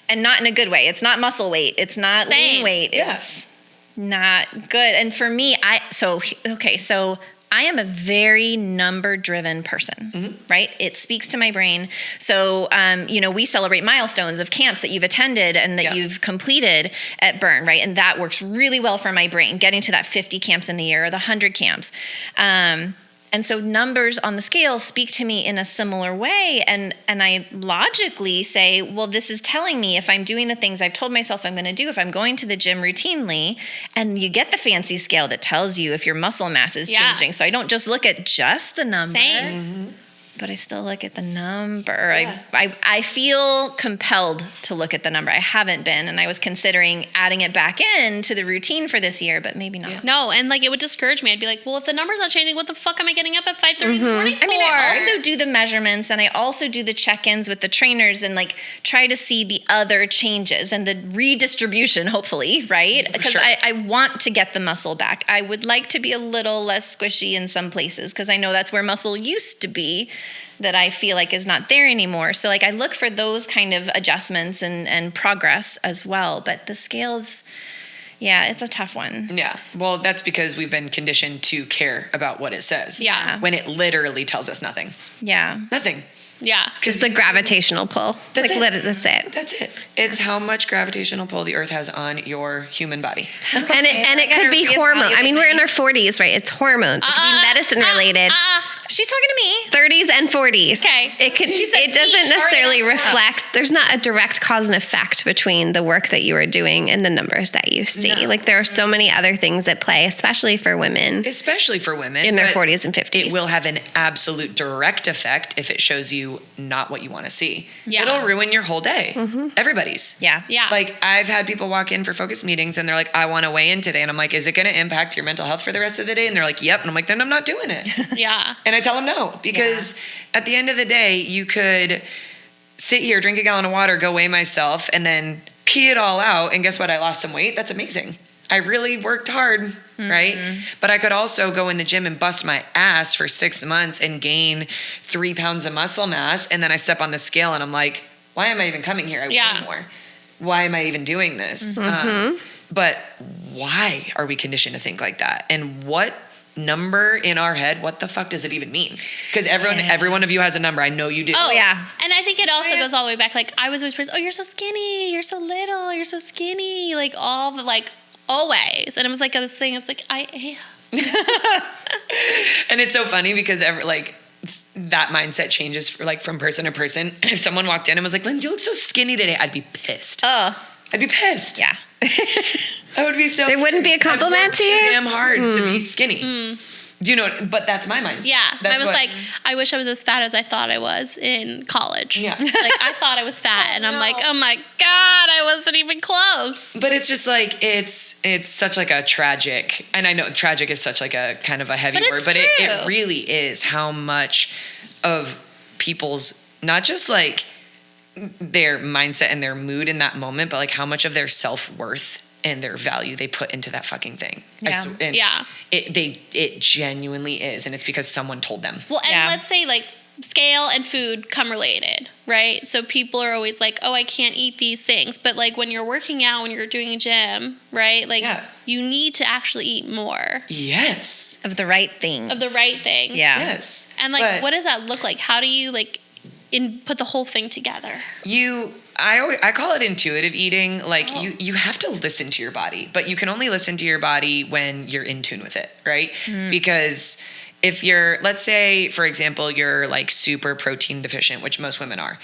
And not in a good way. It's not muscle weight. It's not lean weight. It's not good. And for me, so I am a very number-driven person, right? It speaks to my brain. So, we celebrate milestones of camps that you've attended and that you've completed at Burn, right? And that works really well for my brain, getting to that 50 camps in the year or the 100 camps. And so numbers on the scale speak to me in a similar way. And I logically say, well, this is telling me if I'm doing the things I've told myself I'm going to do, if I'm going to the gym routinely, and you get the fancy scale that tells you if your muscle mass is changing. So I don't just look at just the number. Same. But I still look at the number. Yeah. I feel compelled to look at the number. I haven't been, and I was considering adding it back in to the routine for this year, but maybe not. Yeah. No, and it would discourage me. I'd be like, well, if the number's not changing, what the fuck am I getting up at 5:30 in the morning for? I mean, I also do the measurements, and I also do the check-ins with the trainers and try to see the other changes and the redistribution, hopefully, right? Because I want to get the muscle back. I would like to be a little less squishy in some places because I know that's where muscle used to be, that I feel like is not there anymore. So I look for those kind of adjustments and progress as well. But the scales, it's a tough one. Yeah. Well, that's because we've been conditioned to care about what it says. Yeah. When it literally tells us nothing. Yeah. Nothing. Yeah. Just the gravitational pull. That's it. That's it. That's it. It's how much gravitational pull the earth has on your human body. And it could be hormone. I mean, we're in our 40s, right? It's hormones. It could be medicine related. She's talking to me. 30s and 40s. Okay. It doesn't necessarily reflect, there's not a direct cause and effect between the work that you are doing and the numbers that you see. No. There are so many other things at play, especially for women. In their 40s and 50s. It will have an absolute direct effect if it shows you not what you want to see. Yeah. It'll ruin your whole day. Everybody's. Yeah. Yeah. I've had people walk in for focus meetings and they're like, I want to weigh in today. And I'm like, is it going to impact your mental health for the rest of the day? And they're like, yep. And I'm like, then I'm not doing it. Yeah. And I tell them no, because at the end of the day, you could sit here, drink a gallon of water, go weigh myself, and then pee it all out. And guess what? I lost some weight. That's amazing. I really worked hard, right? But I could also go in the gym and bust my ass for 6 months and gain 3 pounds of muscle mass. And then I step on the scale and I'm like, why am I even coming here? I weigh more. Why am I even doing this? But why are we conditioned to think like that? And what number in our head, what the fuck does it even mean? Because every one of you has a number. I know you do. Oh, yeah. And I think it also goes all the way back. Like, I was always praised, oh, you're so skinny. You're so little. You're so skinny. Like, all the, like, always. And it was like this thing. I was like, I am. And it's so funny because that mindset changes from person to person. If someone walked in and was like, Lindsay, you look so skinny today, I'd be pissed. Oh. I'd be pissed. Yeah. I would be so. It wouldn't be a compliment to you? Damn hard to be skinny. Do you know? But that's my mindset. Yeah. I was like, I wish I was as fat as I thought I was in college. Yeah. Like, I thought I was fat, and I'm like, oh my God, I wasn't even close. But it's just like, it's such like a tragic, and I know tragic is such like a kind of a heavy word, but it really is how much of people's, not just like their mindset and their mood in that moment, but like how much of their self-worth and their value they put into that fucking thing. Yeah. It genuinely is. And it's because someone told them. Well, and let's say like scale and food come related, right? So people are always like, oh, I can't eat these things. But like when you're working out, when you're doing a gym, right? Like you need to actually eat more. Yes. Of the right thing. Yeah. Yes. And like, what does that look like? How do you like put the whole thing together? I call it intuitive eating. Like you have to listen to your body, but you can only listen to your body when you're in tune with it, right? Because if you're, let's say, for example, you're like super protein deficient, which most women are,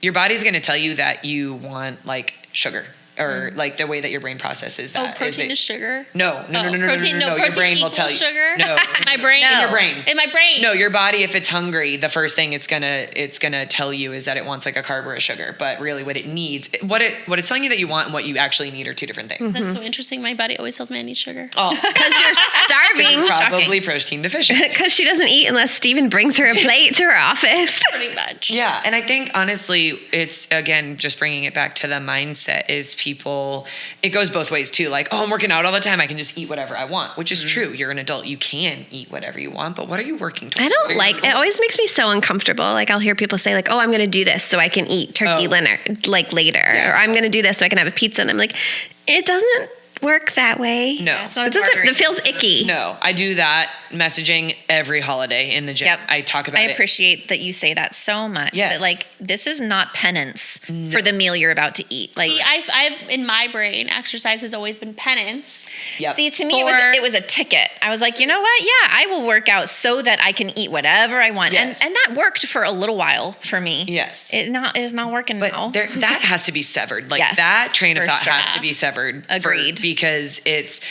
your body's going to tell you that you want like sugar. Or like the way that your brain processes that. Oh, protein is sugar? No. Protein Your brain will tell you. Sugar? No. My brain? In your brain. In my brain. No, your body, if it's hungry, the first thing it's gonna tell you is that it wants like a carb or a sugar. But really what it needs, what it's telling you that you want and what you actually need are two different things. That's so interesting. My body always tells me I need sugar. Oh, because you're starving. Probably protein deficient. Because she doesn't eat unless Steven brings her a plate to her office. Pretty much. Yeah, and I think honestly, it's again just bringing it back to the mindset is people. It goes both ways too. Like, oh, I'm working out all the time. I can just eat whatever I want, which is true. You're an adult. You can eat whatever you want, but what are you working towards? I don't like, it always makes me so uncomfortable. Like I'll hear people say like, oh, I'm going to do this so I can eat turkey dinner like later. Yeah. Or I'm going to do this so I can have a pizza. And I'm like, it doesn't work that way. No. Yeah, it feels icky. No, I do that messaging every holiday in the gym. Yep. I talk about it. I appreciate that you say that so much. Yes. That like, this is not penance for the meal you're about to eat. Like, see, I've in my brain, exercise has always been penance. Yep. See, to me, it was a ticket. I was like, you know what? Yeah, I will work out so that I can eat whatever I want. Yes. And that worked for a little while for me. Yes. It is not working but now. That has to be severed. Like Yes, that train of for thought sure. has to be severed. Agreed. Because it's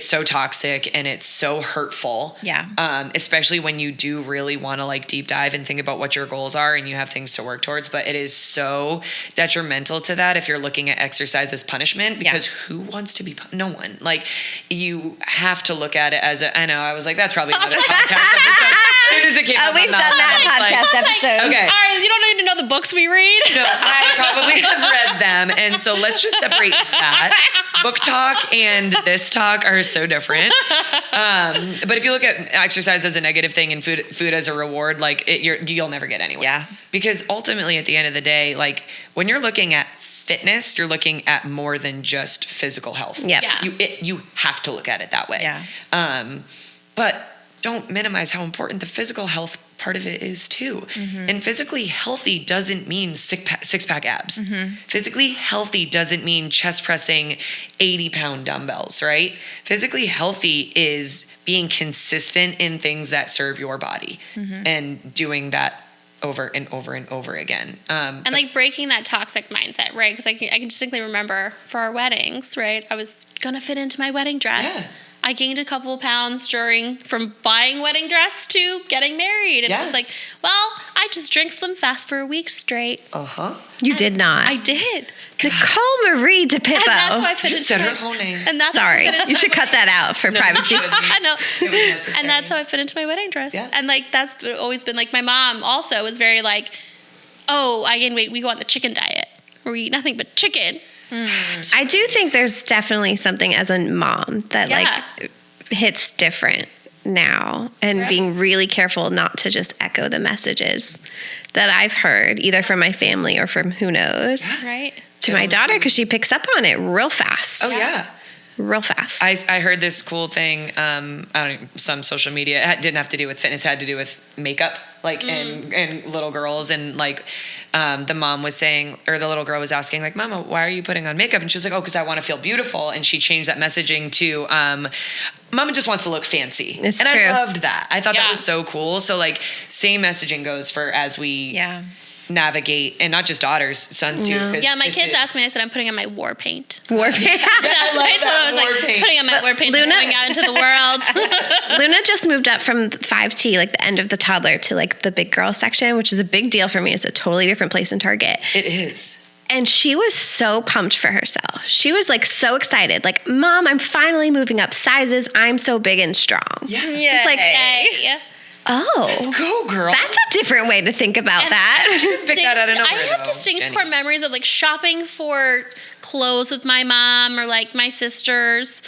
so toxic and it's so hurtful. Yeah. Especially when you do really want to like deep dive and think about what your goals are and you have things to work towards. But it is so detrimental to that if you're looking at exercise as punishment, because who wants to be no one. Like you have to look at it as I know, I was like, that's probably another podcast episode. As soon as it came up, We've done that podcast episode. Okay. All right, you don't need to know the books we read. No, I probably have read them. And so let's just separate that. Book talk and this talk are so different. But if you look at exercise as a negative thing and food as a reward, like you'll never get anywhere. Yeah. Because ultimately at the end of the day, like when you're looking at fitness, you're looking at more than just physical health. Yep. Yeah. You have to look at it that way. Yeah. But don't minimize how important the physical health part of it is too. And physically healthy doesn't mean six-pack abs. Physically healthy doesn't mean chest pressing 80-pound dumbbells, right? Physically healthy is being consistent in things that serve your body and doing that over and over and over again. And like breaking that toxic mindset, right? Because I can distinctly remember for our weddings, right? I was going to fit into my wedding dress. Yeah. I gained a couple of pounds from buying wedding dress to getting married. And it was like, well, I just drank Slim Fast for a week straight. You did not. I did. Nichole Marie DePippo. And that's why I fit You into said my, her whole name. And that's Sorry. how I fit into You should cut that out for privacy. I know. It was necessary. And that's how I fit into my wedding dress. Yeah. And like that's always been like my mom also was very like, oh, I gained weight. We go on the chicken diet where we eat nothing but chicken. I do think there's definitely something as a mom that like hits different now, and being really careful not to just echo the messages that I've heard either from my family or from who knows Right. to my daughter, because she picks up on it real fast. Oh yeah. real fast. I heard this cool thing, I don't know, some social media. It didn't have to do with fitness, it had to do with makeup, like, and little girls. And like, the mom was saying, or the little girl was asking, like, Mama, why are you putting on makeup? And she was like, oh, because I want to feel beautiful. And she changed that messaging to, Mama just wants to look fancy. It's and true. I loved that. I thought that was so cool. So like, same messaging goes for as we navigate, and not just daughters, sons too. Yeah, my kids asked me, and I said, I'm putting on my war paint. War paint. I told them, I was like, putting on my war paint and going out into the world. Luna just moved up from 5T, like the end of the toddler, to like the big girl section, which is a big deal for me. It's a totally different place in Target. It is. And she was so pumped for herself. She was like so excited. Like, Mom, I'm finally moving up sizes. I'm so big and strong. Yeah. It's like, oh, let's go, girl. That's a different way to think about that. Pick that out of nowhere, I have distinct core memories of like shopping for clothes with my mom or like my sisters,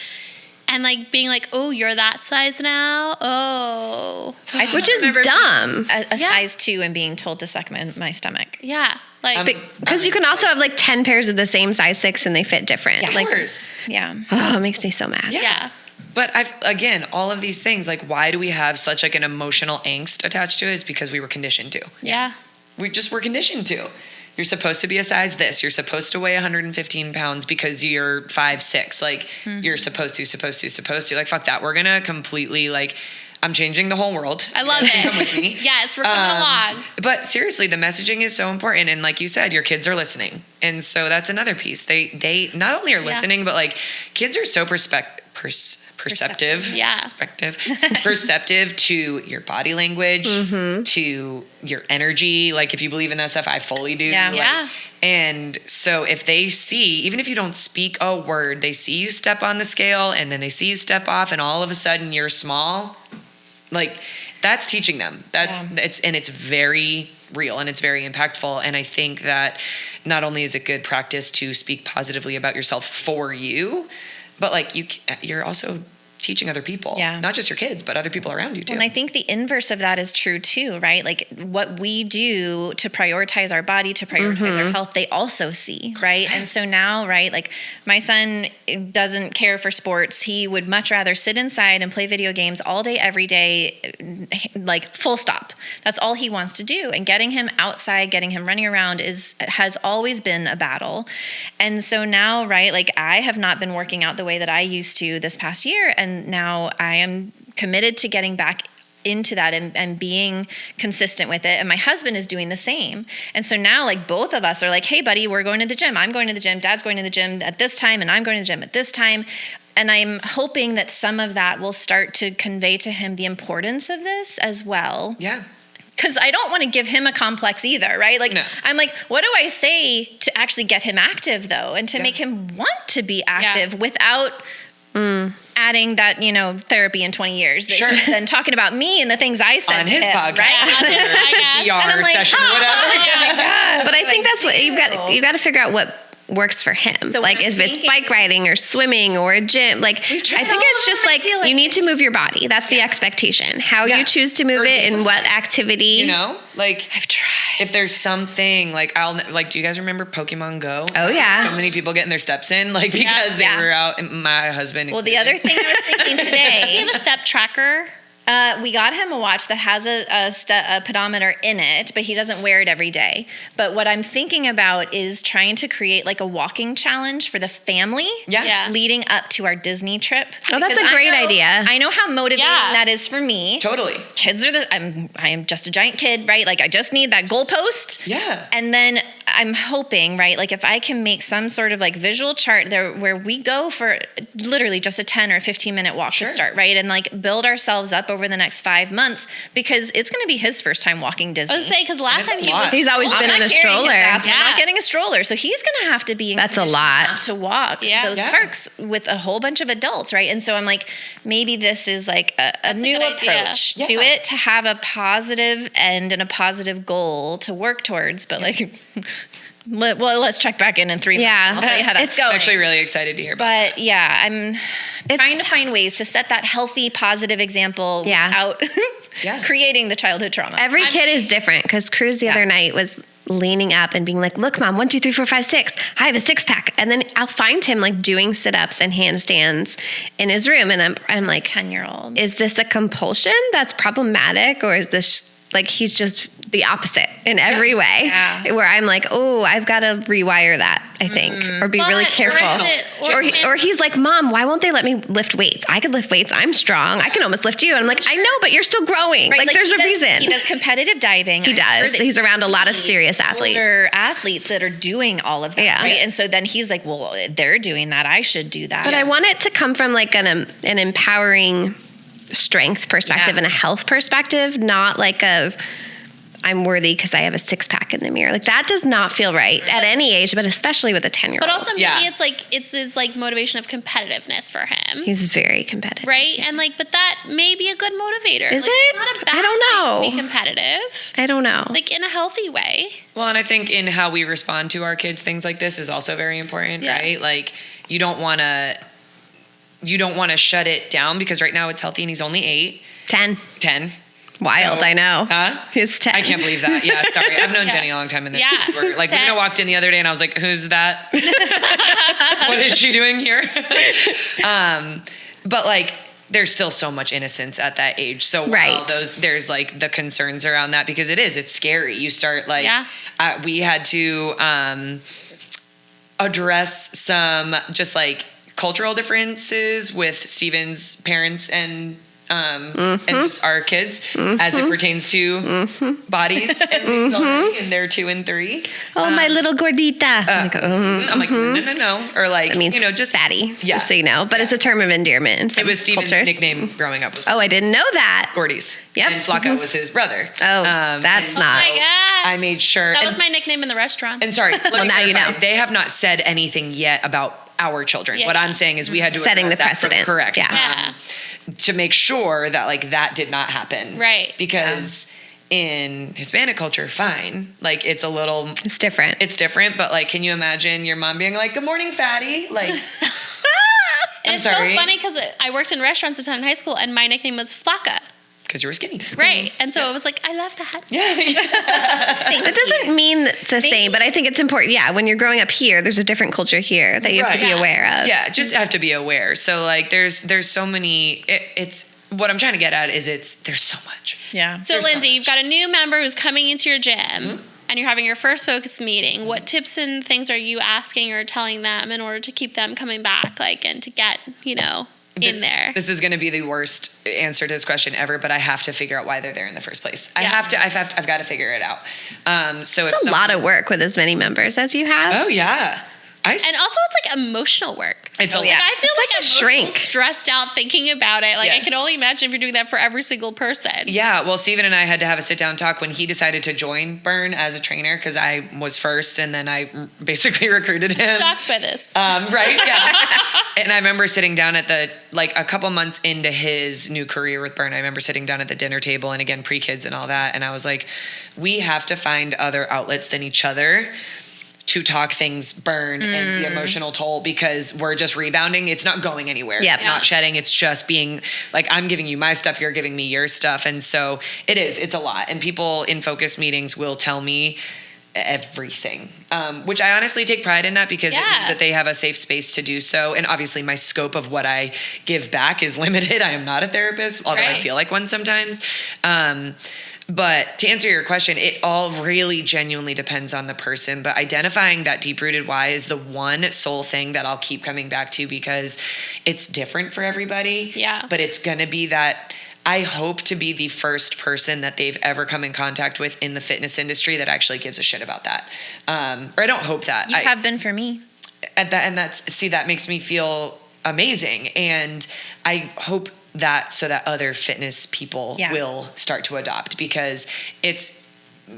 and like being like, oh, you're that size now? Oh. Which is dumb. A size 2 and being told to suck my stomach. Yeah. Like, because you can also have like 10 pairs of the same size 6 and they fit different. Yeah, like, of course. Yeah. Oh, it makes me so mad. Yeah. But again, all of these things, like, why do we have such like an emotional angst attached to it? Is because we were conditioned to. Yeah. We just were conditioned to. You're supposed to be a size this. You're supposed to weigh 115 pounds because you're 5'6". Like, you're supposed to. Like, fuck that. We're gonna completely, like, I'm changing the whole world. I love it. Come with me. Yes, we're coming along. But seriously, the messaging is so important. And like you said, your kids are listening. And so that's another piece. They not only are listening, but like, kids are so perceptive. Yeah. Perceptive to your body language, to your energy. Like, if you believe in that stuff, I fully do. Yeah. Like, and so if they see, even if you don't speak a word, they see you step on the scale and then they see you step off and all of a sudden you're small. Like, that's teaching them. It's very real and it's very impactful. And I think that not only is it good practice to speak positively about yourself for you, but like you're also teaching other people, not just your kids, but other people around you too. And I think the inverse of that is true too, right? Like, what we do to prioritize our body, to prioritize our health, they also see, right? And so now, right, like, my son doesn't care for sports. He would much rather sit inside and play video games all day, every day, like, full stop. That's all he wants to do. And getting him outside, getting him running around has always been a battle. And so now, right, like, I have not been working out the way that I used to this past year. And now I am committed to getting back into that and being consistent with it. And my husband is doing the same. And so now, like, both of us are like, hey, buddy, we're going to the gym. I'm going to the gym. Dad's going to the gym at this time. And I'm going to the gym at this time. And I'm hoping that some of that will start to convey to him the importance of this as well. Yeah. Because I don't want to give him a complex either, right? Like, I'm like, what do I say to actually get him active, though? And to make him want to be active without adding that, therapy in 20 years. That he's then talking about me and the things I said on to his him, podcast, right? VR like, session, whatever. Oh my God. But I think that's what you got to figure out what works for him. So like, if it's bike riding or swimming or a gym, like, I think it's just like you need to move your body. That's the expectation. How you choose to move it and what activity. Like, I've tried. If there's something like do you guys remember Pokemon Go? Oh yeah. So many people getting their steps in, like, because they were out. And my husband. Well, the other thing I was thinking today. Does he have a step tracker? We got him a watch that has a pedometer in it, but he doesn't wear it every day. But what I'm thinking about is trying to create like a walking challenge for the family leading up to our Disney trip. Oh, that's a great idea. I know how motivating that is for me. Totally. Kids are I am just a giant kid, right? Like, I just need that goalpost. Yeah. And then I'm hoping, right, like, if I can make some sort of like visual chart there where we go for literally just a 10 or 15-minute walk to start, right? And like build ourselves up over the next 5 months, because it's going to be his first time walking Disney. I was saying, because last time he's always been in a stroller. We're not getting a stroller. So he's going to have to be that's a lot enough to walk those parks with a whole bunch of adults, right? And so I'm like, maybe this is like a new approach to it, to have a positive end and a positive goal to work towards. But like, let's check back in 3 months. I'll tell you how that's going. I'm actually really excited to hear about But I'm trying to find ways to set that healthy, positive example without creating the childhood trauma. Every kid is different, because Cruz the other night was leaning up and being like, look, Mom, 1, 2, 3, 4, 5, 6. I have a 6-pack. And then I'll find him like doing sit-ups and handstands in his room. And I'm like, 10-year-old. Is this a compulsion that's problematic, or is this like he's just the opposite in every way? Yeah. Where I'm like, oh, I've got to rewire that, I think, or be really careful. Or he's like, Mom, why won't they let me lift weights? I could lift weights. I'm strong. I can almost lift you. And I'm like, I know, but you're still growing. Right, like there's a reason. He does competitive diving. He does. He's around a lot of serious athletes. Older athletes that are doing all of that. Yeah. Right? And so then he's like, well, they're doing that. I should do that. But I want it to come from like an empowering strength perspective and a health perspective, not like I'm worthy because I have a 6-pack in the mirror. Like that does not feel right at any age, but especially with a 10-year-old. But also maybe it's like, it's this like motivation of competitiveness for him. He's very competitive. Right? And like, but that may be a good motivator. Is like, it? It's not a bad I don't know. thing to be competitive. I don't know. Like in a healthy way. Well, and I think in how we respond to our kids, things like this is also very important, right? Like you don't want to shut it down because right now it's healthy and he's only 8. 10. Wild, So, I know. Huh? He's 10. I can't believe that. Yeah, sorry. I've known Jenny a long time. And like, Luna walked in the other day and I was like, who's that? What is she doing here? But like, there's still so much innocence at that age. So while there's like the concerns around that because it's scary. You start like, we had to address some just like cultural differences with Steven's parents and just our kids as it pertains to bodies and things already, and they're 2 and 3. Oh, my little gordita. I'm like, no. Or like, that means just fatty, just so you know. But it's a term of endearment. It was Steven's nickname growing up. Oh, I didn't know that. Gordy's. Yep. And Flacco was his brother. Oh, that's not. Oh my gosh. I made sure. That was my nickname in the restaurant. And sorry, let me now you know. They have not said anything yet about our children. Yeah. What I'm saying is we had to setting the address that precedent. Correct. Yeah. To make sure that like that did not happen. Right. Because in Hispanic culture, fine. Like it's different. It's different, but like, can you imagine your mom being like, "Good morning, fatty"? Like, and it's sorry. so funny because I worked in restaurants a ton in high school, and my nickname was Flaca. Because you were skinny. Right. And so it was like, I love that. Yeah. That doesn't mean the same, but I think it's important. Yeah, when you're growing up here, there's a different culture here that you have to be aware of. Yeah, just have to be aware. So like there's so many, it's what I'm trying to get at is there's so much. Yeah. So Lindsay, you've got a new member who's coming into your gym and you're having your first focus meeting. What tips and things are you asking or telling them in order to keep them coming back, like, and to get, in there? This is going to be the worst answer to this question ever, but I have to figure out why they're there in the first place. I've got to figure it out. So it's a lot of work with as many members as you have. Oh yeah. And also it's like emotional work. It's a lot. Like, I feel like I'm shrink. stressed out thinking about it. Like I can only imagine if you're doing that for every single person. Yeah. Well, Steven and I had to have a sit down talk when he decided to join Burn as a trainer because I was first and then I basically recruited him. Shocked by this. Right. Yeah. And I remember sitting down at a couple months into his new career with Burn, I remember sitting down at the dinner table and again, pre-kids and all that. And I was like, we have to find other outlets than each other to talk things Burn and the emotional toll because we're just rebounding. It's not going anywhere. Yep. It's not shedding. It's just being like, I'm giving you my stuff. You're giving me your stuff. And so it's a lot. And people in focus meetings will tell me everything, which I honestly take pride in that because it means that they have a safe space to do so. And obviously my scope of what I give back is limited. I am not a therapist, although I feel like one sometimes. But to answer your question, it all really genuinely depends on the person. But identifying that deep-rooted why is the one sole thing that I'll keep coming back to because it's different for everybody. Yeah. But it's going to be that I hope to be the first person that they've ever come in contact with in the fitness industry that actually gives a shit about that. Or I don't hope that. You have been for me. That makes me feel amazing. And I hope that so that other fitness people will start to adopt because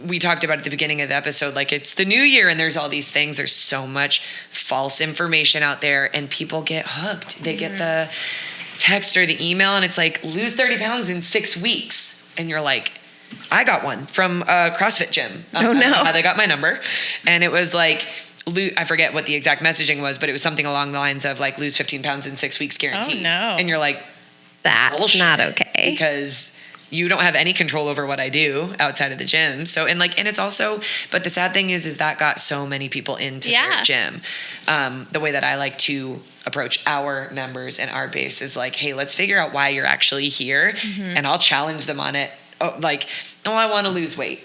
we talked about at the beginning of the episode, like it's the new year and there's all these things. There's so much false information out there and people get hooked. They get the text or the email and it's like, lose 30 pounds in 6 weeks. And you're like, I got one from a CrossFit gym. Oh no. They got my number. And it was like, I forget what the exact messaging was, but it was something along the lines of like, lose 15 pounds in 6 weeks guaranteed. Oh no. And you're like, that's bullshit, not okay. Because you don't have any control over what I do outside of the gym. So, and it's also, but the sad thing is that got so many people into their gym. The way that I like to approach our members and our base is like, hey, let's figure out why you're actually here. And I'll challenge them on it. Oh, I want to lose weight.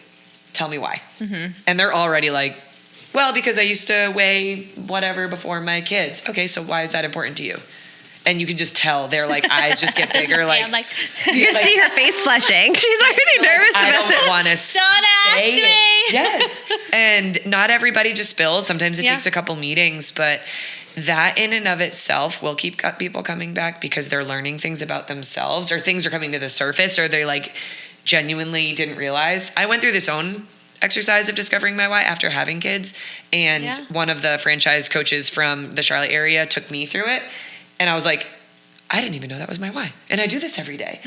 Tell me why. And they're already like, well, because I used to weigh whatever before my kids. Okay, so why is that important to you? And you can just tell their eyes just get bigger. You can see her face flushing. She's already nervous about it. I don't want to say it. Yes. And not everybody just spills. Sometimes it takes a couple meetings, but that in and of itself will keep people coming back because they're learning things about themselves, or things are coming to the surface, or they genuinely didn't realize. I went through this own exercise of discovering my why after having kids. And one of the franchise coaches from the Charlotte area took me through it. And I was like, I didn't even know that was my why. And I do this every day.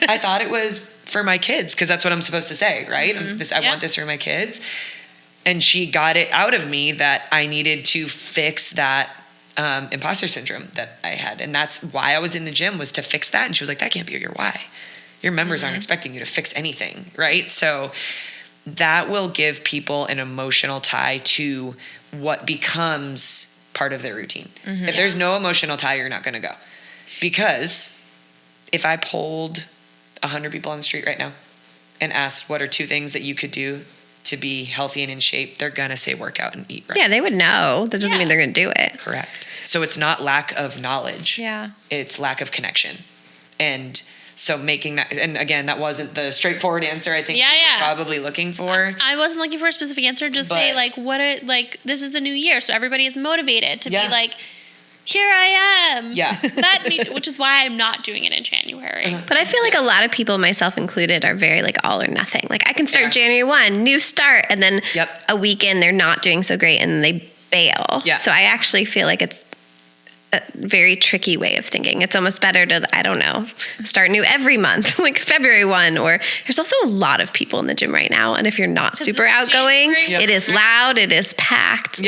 I thought it was for my kids because that's what I'm supposed to say, right? I want this for my kids. And she got it out of me that I needed to fix that imposter syndrome that I had. And that's why I was in the gym, was to fix that. And she was like, that can't be your why. Your members aren't expecting you to fix anything, right? So that will give people an emotional tie to what becomes part of their routine. If there's no emotional tie, you're not going to go. Because if I polled 100 people on the street right now and asked what are 2 things that you could do to be healthy and in shape, they're going to say workout and eat right. Yeah, they would know. That doesn't mean they're going to do it. Correct. So it's not lack of knowledge. Yeah. It's lack of connection. And so making that, and again, that wasn't the straightforward answer I think you're probably looking for. I wasn't looking for a specific answer, just this is the new year, so everybody is motivated to be here I am. Yeah. Which is why I'm not doing it in January. But I feel like a lot of people, myself included, are very all or nothing. I can start January 1, new start, and then a weekend they're not doing so great and they bail. Yeah. So I actually feel like it's a very tricky way of thinking. It's almost better to, I don't know, start new every month, like February 1, or there's also a lot of people in the gym right now. And if you're not super outgoing, it is loud, it is packed.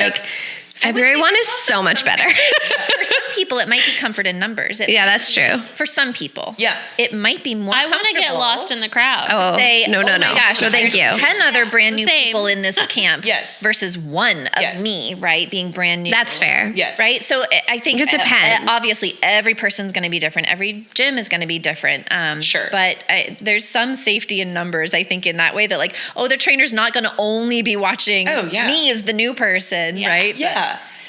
February 1 is so much better. For some people, it might be comfort in numbers. That's true. For some people. Yeah. It might be more I want to get lost in the crowd. Oh, no. My gosh, no, thank you. 10 other brand new people in this camp versus one of me, right? Being brand new. That's fair. Yes. Right? So I think it depends. Obviously, every person's going to be different. Every gym is going to be different. Sure. But there's some safety in numbers, I think, in that way that the trainer's not going to only be watching me as the new person, right? Yeah.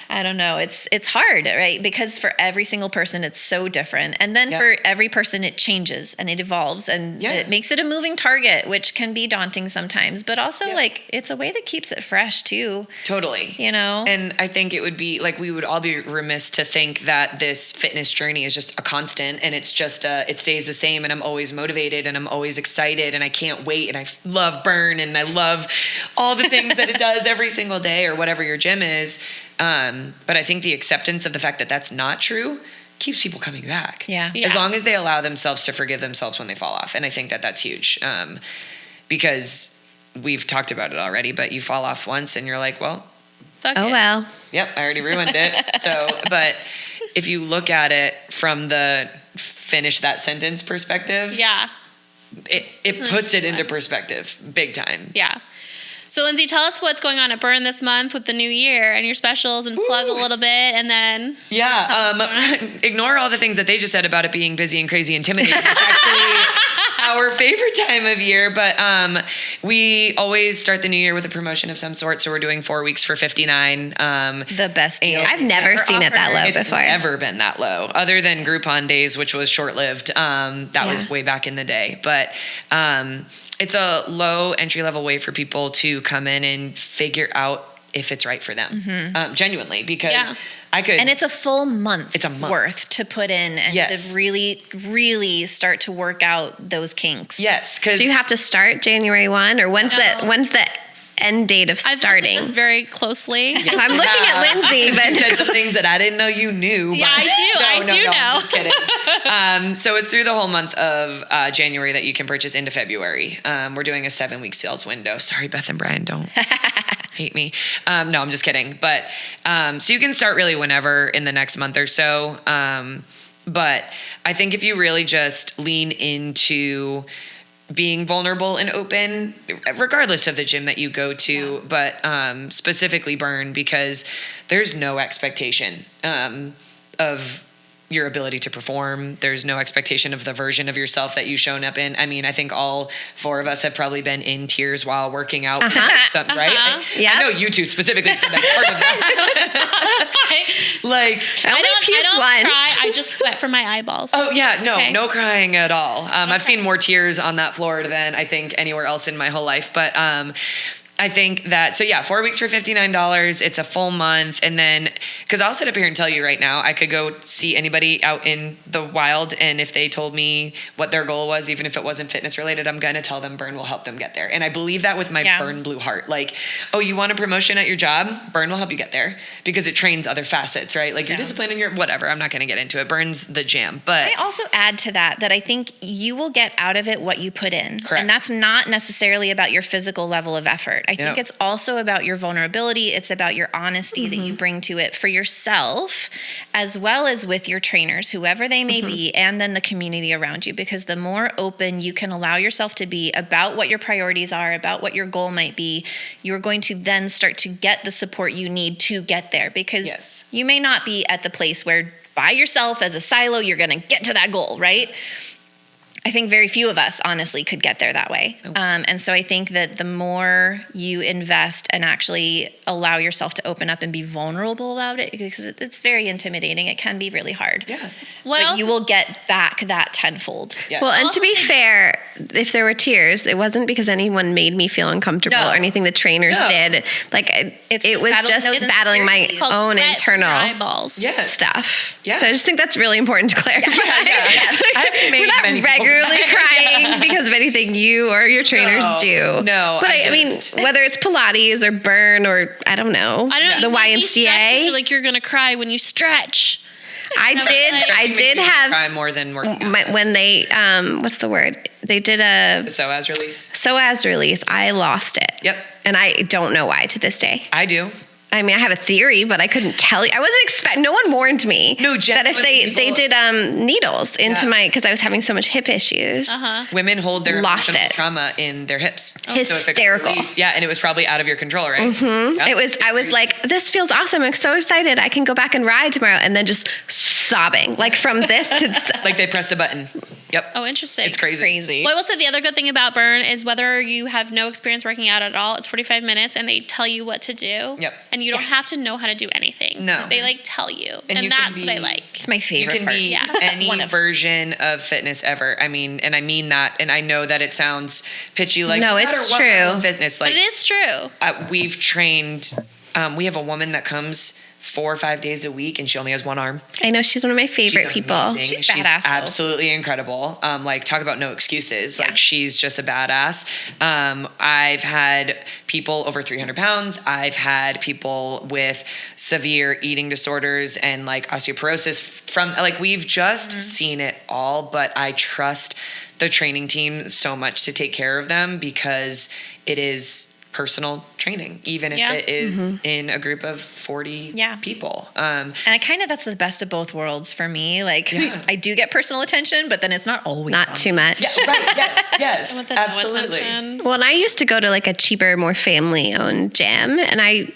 I don't know. It's hard, right? Because for every single person, it's so different. And then for every person, it changes and it evolves and it makes it a moving target, which can be daunting sometimes, but also it's a way that keeps it fresh too. Totally. You know? And I think it would be we would all be remiss to think that this fitness journey is just a constant and it's just it stays the same and I'm always motivated and I'm always excited and I can't wait and I love Burn and I love all the things that it does every single day or whatever your gym is. But I think the acceptance of the fact that that's not true keeps people coming back. Yeah. As long as they allow themselves to forgive themselves when they fall off. And I think that that's huge. Because we've talked about it already, but you fall off once and you're like, well, Fuck it. Well. Yep. I already ruined it. So, but if you look at it from the finish that sentence perspective, it puts it into perspective big time. Yeah. So, Lindsay, tell us what's going on at Burn this month with the new year and your specials and plug a little bit and then... Ignore all the things that they just said about it being busy and crazy intimidating. It's actually our favorite time of year, but we always start the new year with a promotion of some sort, so we're doing 4 weeks for $59. The best deal. I've never seen it that low before. It's never been that low, other than Groupon days, which was short-lived. That was way back in the day, but... it's a low entry-level way for people to come in and figure out if it's right for them, genuinely, because I could... And it's a full month. It's a month. Worth to put in and to really, really start to work out those kinks. Yes, because... Do you have to start January 1, or when's the end date of starting? I've looked at this very closely. I'm looking at Lindsay, but you said some things that I didn't know you knew. Yeah, I do. I do know. I'm just kidding. So it's through the whole month of January that you can purchase into February. We're doing a 7-week sales window. Sorry, Beth and Brian, don't hate me. No, I'm just kidding. But so you can start really whenever in the next month or so. But I think if you really just lean into being vulnerable and open, regardless of the gym that you go to, but specifically Burn, because there's no expectation of your ability to perform. There's no expectation of the version of yourself that you've shown up in. I mean, I think all 4 of us have probably been in tears while working out, right? I know you two specifically said that part of that. I don't cry. I just sweat from my eyeballs. Oh yeah, no crying at all. I've seen more tears on that floor than I think anywhere else in my whole life. But I think that, 4 weeks for $59, it's a full month. And then, cause I'll sit up here and tell you right now, I could go see anybody out in the wild. And if they told me what their goal was, even if it wasn't fitness related, I'm going to tell them Burn will help them get there. And I believe that with my Burn blue heart. Like, oh, you want a promotion at your job? Burn will help you get there because it trains other facets, right? Like your discipline and your whatever. I'm not going to get into it. Burn's the jam. But I also add to that I think you will get out of it what you put in. Correct. And that's not necessarily about your physical level of effort. I think it's also about your vulnerability. It's about your honesty that you bring to it for yourself, as well as with your trainers, whoever they may be, and then the community around you. Because the more open you can allow yourself to be about what your priorities are, about what your goal might be, you're going to then start to get the support you need to get there. Because you may not be at the place where by yourself as a silo, you're going to get to that goal, right? I think very few of us, honestly, could get there that way. And so I think that the more you invest and actually allow yourself to open up and be vulnerable about it, because it's very intimidating. It can be really hard. Yeah. But you will get back that tenfold. Yeah. Well, and to be fair, if there were tears, it wasn't because anyone made me feel uncomfortable or anything the trainers did. Like it was just battling my own internal stuff. Yeah. So I just think that's really important to clarify. We're not regularly crying because of anything you or your trainers do. No. But I mean, whether it's Pilates or Burn or I don't know the YMCA. Like you're gonna cry when you stretch. I did have cry more than working out. When they what's the word? They did a psoas release. I lost it. Yep. And I don't know why to this day. I do. I mean, I have a theory, but I couldn't tell you. I wasn't expecting. No one warned me that if they did needles into my, because I was having so much hip issues. Women hold their lost it trauma in their hips. Hysterical. So and it was probably out of your control, right? Yep. It was. I was like, this feels awesome. I'm so excited. I can go back and ride tomorrow, and then just sobbing, like from this to like they pressed a button. Yep. Oh, interesting. It's crazy. Well, I will say the other good thing about Burn is whether you have no experience working out at all, it's 45 minutes and they tell you what to do. Yep. And you don't have to know how to do anything. No. They tell you. And that's what I like. It's my favorite part. You can be any version of fitness ever. I mean, and I mean that, and I know that it sounds pitchy, like no, it's true. Fitness, but it is true. We've trained, we have a woman that comes 4 or 5 days a week, and she only has one arm. I know, she's one of my favorite people. She's badass, absolutely incredible. Talk about no excuses. Like she's just a badass. I've had people over 300 pounds. I've had people with severe eating disorders and osteoporosis from we've just seen it all, but I trust the training team so much to take care of them because it is personal training, even if it is in a group of 40 people. And that's the best of both worlds for me. I do get personal attention, but then it's not always too much. Yeah, right. Yes, absolutely. Well, and I used to go to a cheaper, more family-owned gym, and I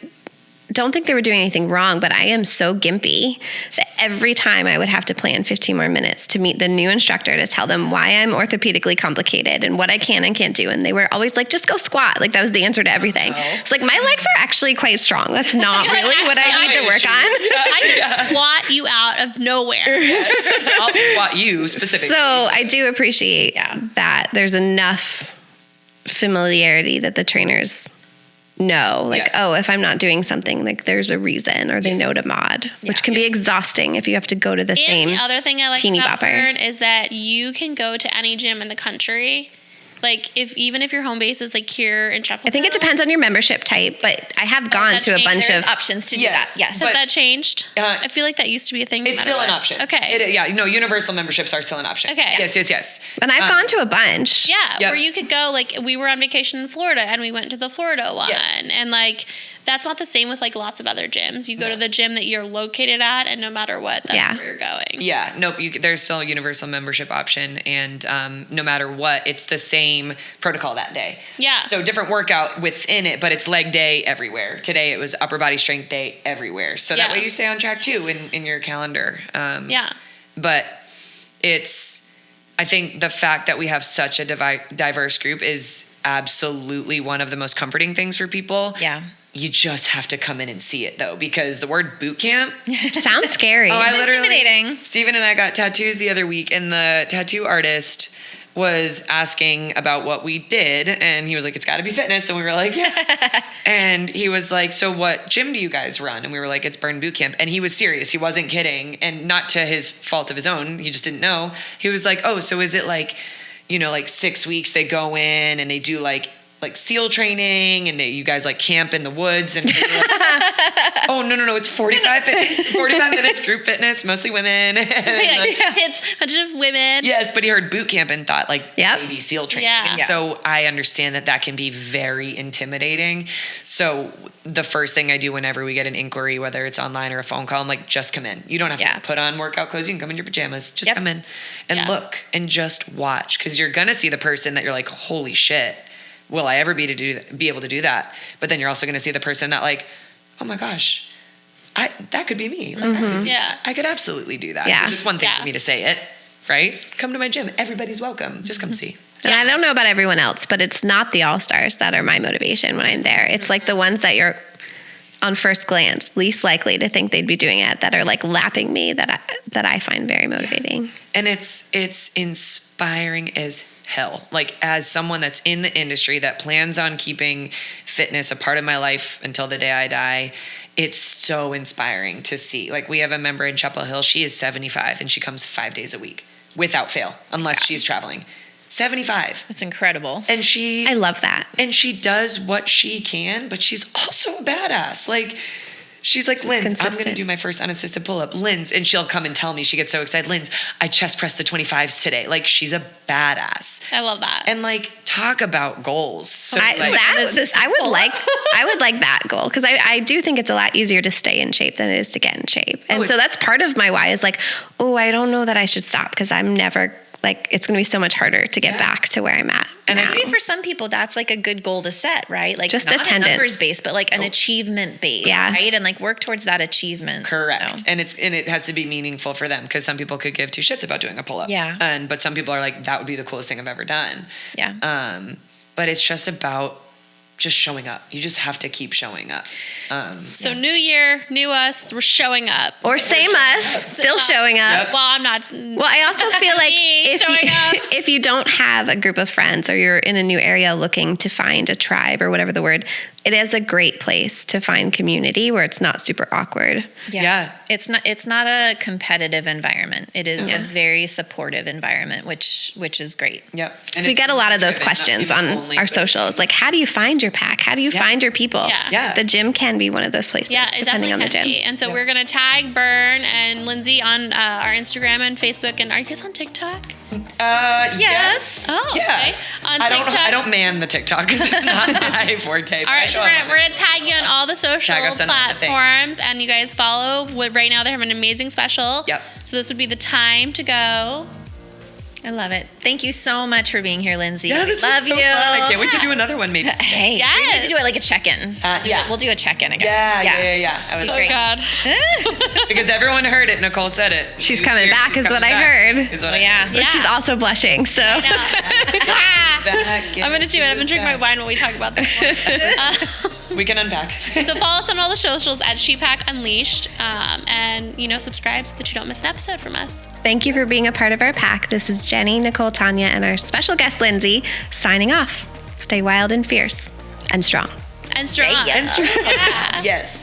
don't think they were doing anything wrong, but I am so gimpy that every time I would have to plan 15 more minutes to meet the new instructor to tell them why I'm orthopedically complicated and what I can and can't do. And they were always like, just go squat. That was the answer to everything. It's my legs are actually quite strong. That's not really what I need to work on. I can squat you out of nowhere. Yes. I'll squat you specifically. So I do appreciate that there's enough familiarity that the trainers know, if I'm not doing something, there's a reason, or they know to mod, which can be exhausting if you have to go to the same. And the other thing I like teeny about bopper Burn is that you can go to any gym in the country. Even if your home base is here in Chapel. I think it depends on your membership type, but I have gone to a bunch of options to do that. Yes. Has that changed? I feel like that used to be a thing. It's still an option. Okay. Universal memberships are still an option. Okay. Yes. And I've gone to a bunch. Yeah, where you could go, we were on vacation in Florida and we went to the Florida one. Yes. And that's not the same with like lots of other gyms. You go to the gym that you're located at, and no matter what, that's where you're going. Yeah, nope. There's still a universal membership option, and no matter what, it's the same protocol that day. Yeah. So different workout within it, but it's leg day everywhere. Today it was upper body strength day everywhere. So that way you stay on track too in your calendar. But I think the fact that we have such a diverse group is absolutely one of the most comforting things for people. Yeah. You just have to come in and see it though, because the word boot camp sounds scary. It's intimidating. Steven and I got tattoos the other week, and the tattoo artist was asking about what we did, and he was like, it's got to be fitness. And we were like, yeah. And he was like, so what gym do you guys run? And we were like, it's Burn Bootcamp. And he was serious. He wasn't kidding. And not to his fault of his own. He just didn't know. He was like, oh, so is it like, like 6 weeks they go in and they do like SEAL training, and you guys like camp in the woods, and oh no, it's 45 minutes group fitness, mostly women. It's a bunch of women. Yes, but he heard boot camp and thought like Navy SEAL training. Yeah. And so I understand that can be very intimidating. So the first thing I do whenever we get an inquiry, whether it's online or a phone call, I'm like, just come in. You don't have to put on workout clothes. You can come in your pajamas. Just come in and look and just watch, because you're gonna see the person that you're like, holy shit, will I ever be able to do that? But then you're also going to see the person that like, oh my gosh, that could be me. Like, I could absolutely do that. Yeah. It's one thing for me to say it, right? Come to my gym. Everybody's welcome. Just come see. And I don't know about everyone else, but it's not the all-stars that are my motivation when I'm there. It's like the ones that you're on first glance least likely to think they'd be doing it, that are like lapping me, that I find very motivating. And it's inspiring as hell. Like, as someone that's in the industry that plans on keeping fitness a part of my life until the day I die, it's so inspiring to see. Like, we have a member in Chapel Hill. She is 75 and she comes 5 days a week without fail, unless she's traveling. 75. That's incredible. And I love that. And she does what she can, but she's also a badass. Like, she's like, Linz, I'm going to do my first unassisted pull-up. Linz, and she'll come and tell me, she gets so excited, Linz, I chest pressed the 25s today. Like, she's a badass. I love that. And like, talk about goals. So I would like that goal, because I do think it's a lot easier to stay in shape than it is to get in shape. And so that's part of my why is like, oh, I don't know that I should stop, because I'm never like, it's going to be so much harder to get back to where I'm at. And I think for some people, that's like a good goal to set, right? Like, just not attendance. a numbers based, but like an achievement based, right? And like work towards that achievement. Correct. So. And it has to be meaningful for them, because some people could give two shits about doing a pull-up. Yeah. But some people are like, that would be the coolest thing I've ever done. Yeah. But it's just about just showing up. You just have to keep showing up. So new year, new us, we're showing up. Or same us, still showing up. Well, I'm not. Well, I also feel like if you don't have a group of friends, or you're in a new area looking to find a tribe, or whatever the word, it is a great place to find community where it's not super awkward. Yeah. It's not a competitive environment. It is a very supportive environment, which is great. Yep. So we get a lot of those questions on our socials. Like, how do you find your pack? How do you find your people? Yeah. The gym can be one of those places, depending on the gym. And so we're going to tag Burn and Lindsay on our Instagram and Facebook. And are you guys on TikTok? Yes. Oh, okay. On TikTok. I don't man the TikTok, because it's not my forte. All right, so we're gonna tag you on all the social platforms, and you guys follow. Right now, they're having an amazing special. Yep. So this would be the time to go. I love it. Thank you so much for being here, Lindsay. Yeah, this love was so you. fun. I can't wait to do another one, maybe. Hey, we need to do it like a check-in. We'll do a check-in again. Yeah. I would Oh like God. because everyone heard it. Nichole said it. She's coming back, is what I heard. But she's also blushing, so. I'm gonna do it. I'm gonna drink my wine while we talk about this. We can unpack. So follow us on all the socials at ShePack Unleashed, and subscribe so that you don't miss an episode from us. Thank you for being a part of our pack. This is Jenny, Nichole, Tania, and our special guest, Lindsay, signing off. Stay wild and fierce and strong. And strong. Yeah. Yeah. Yes.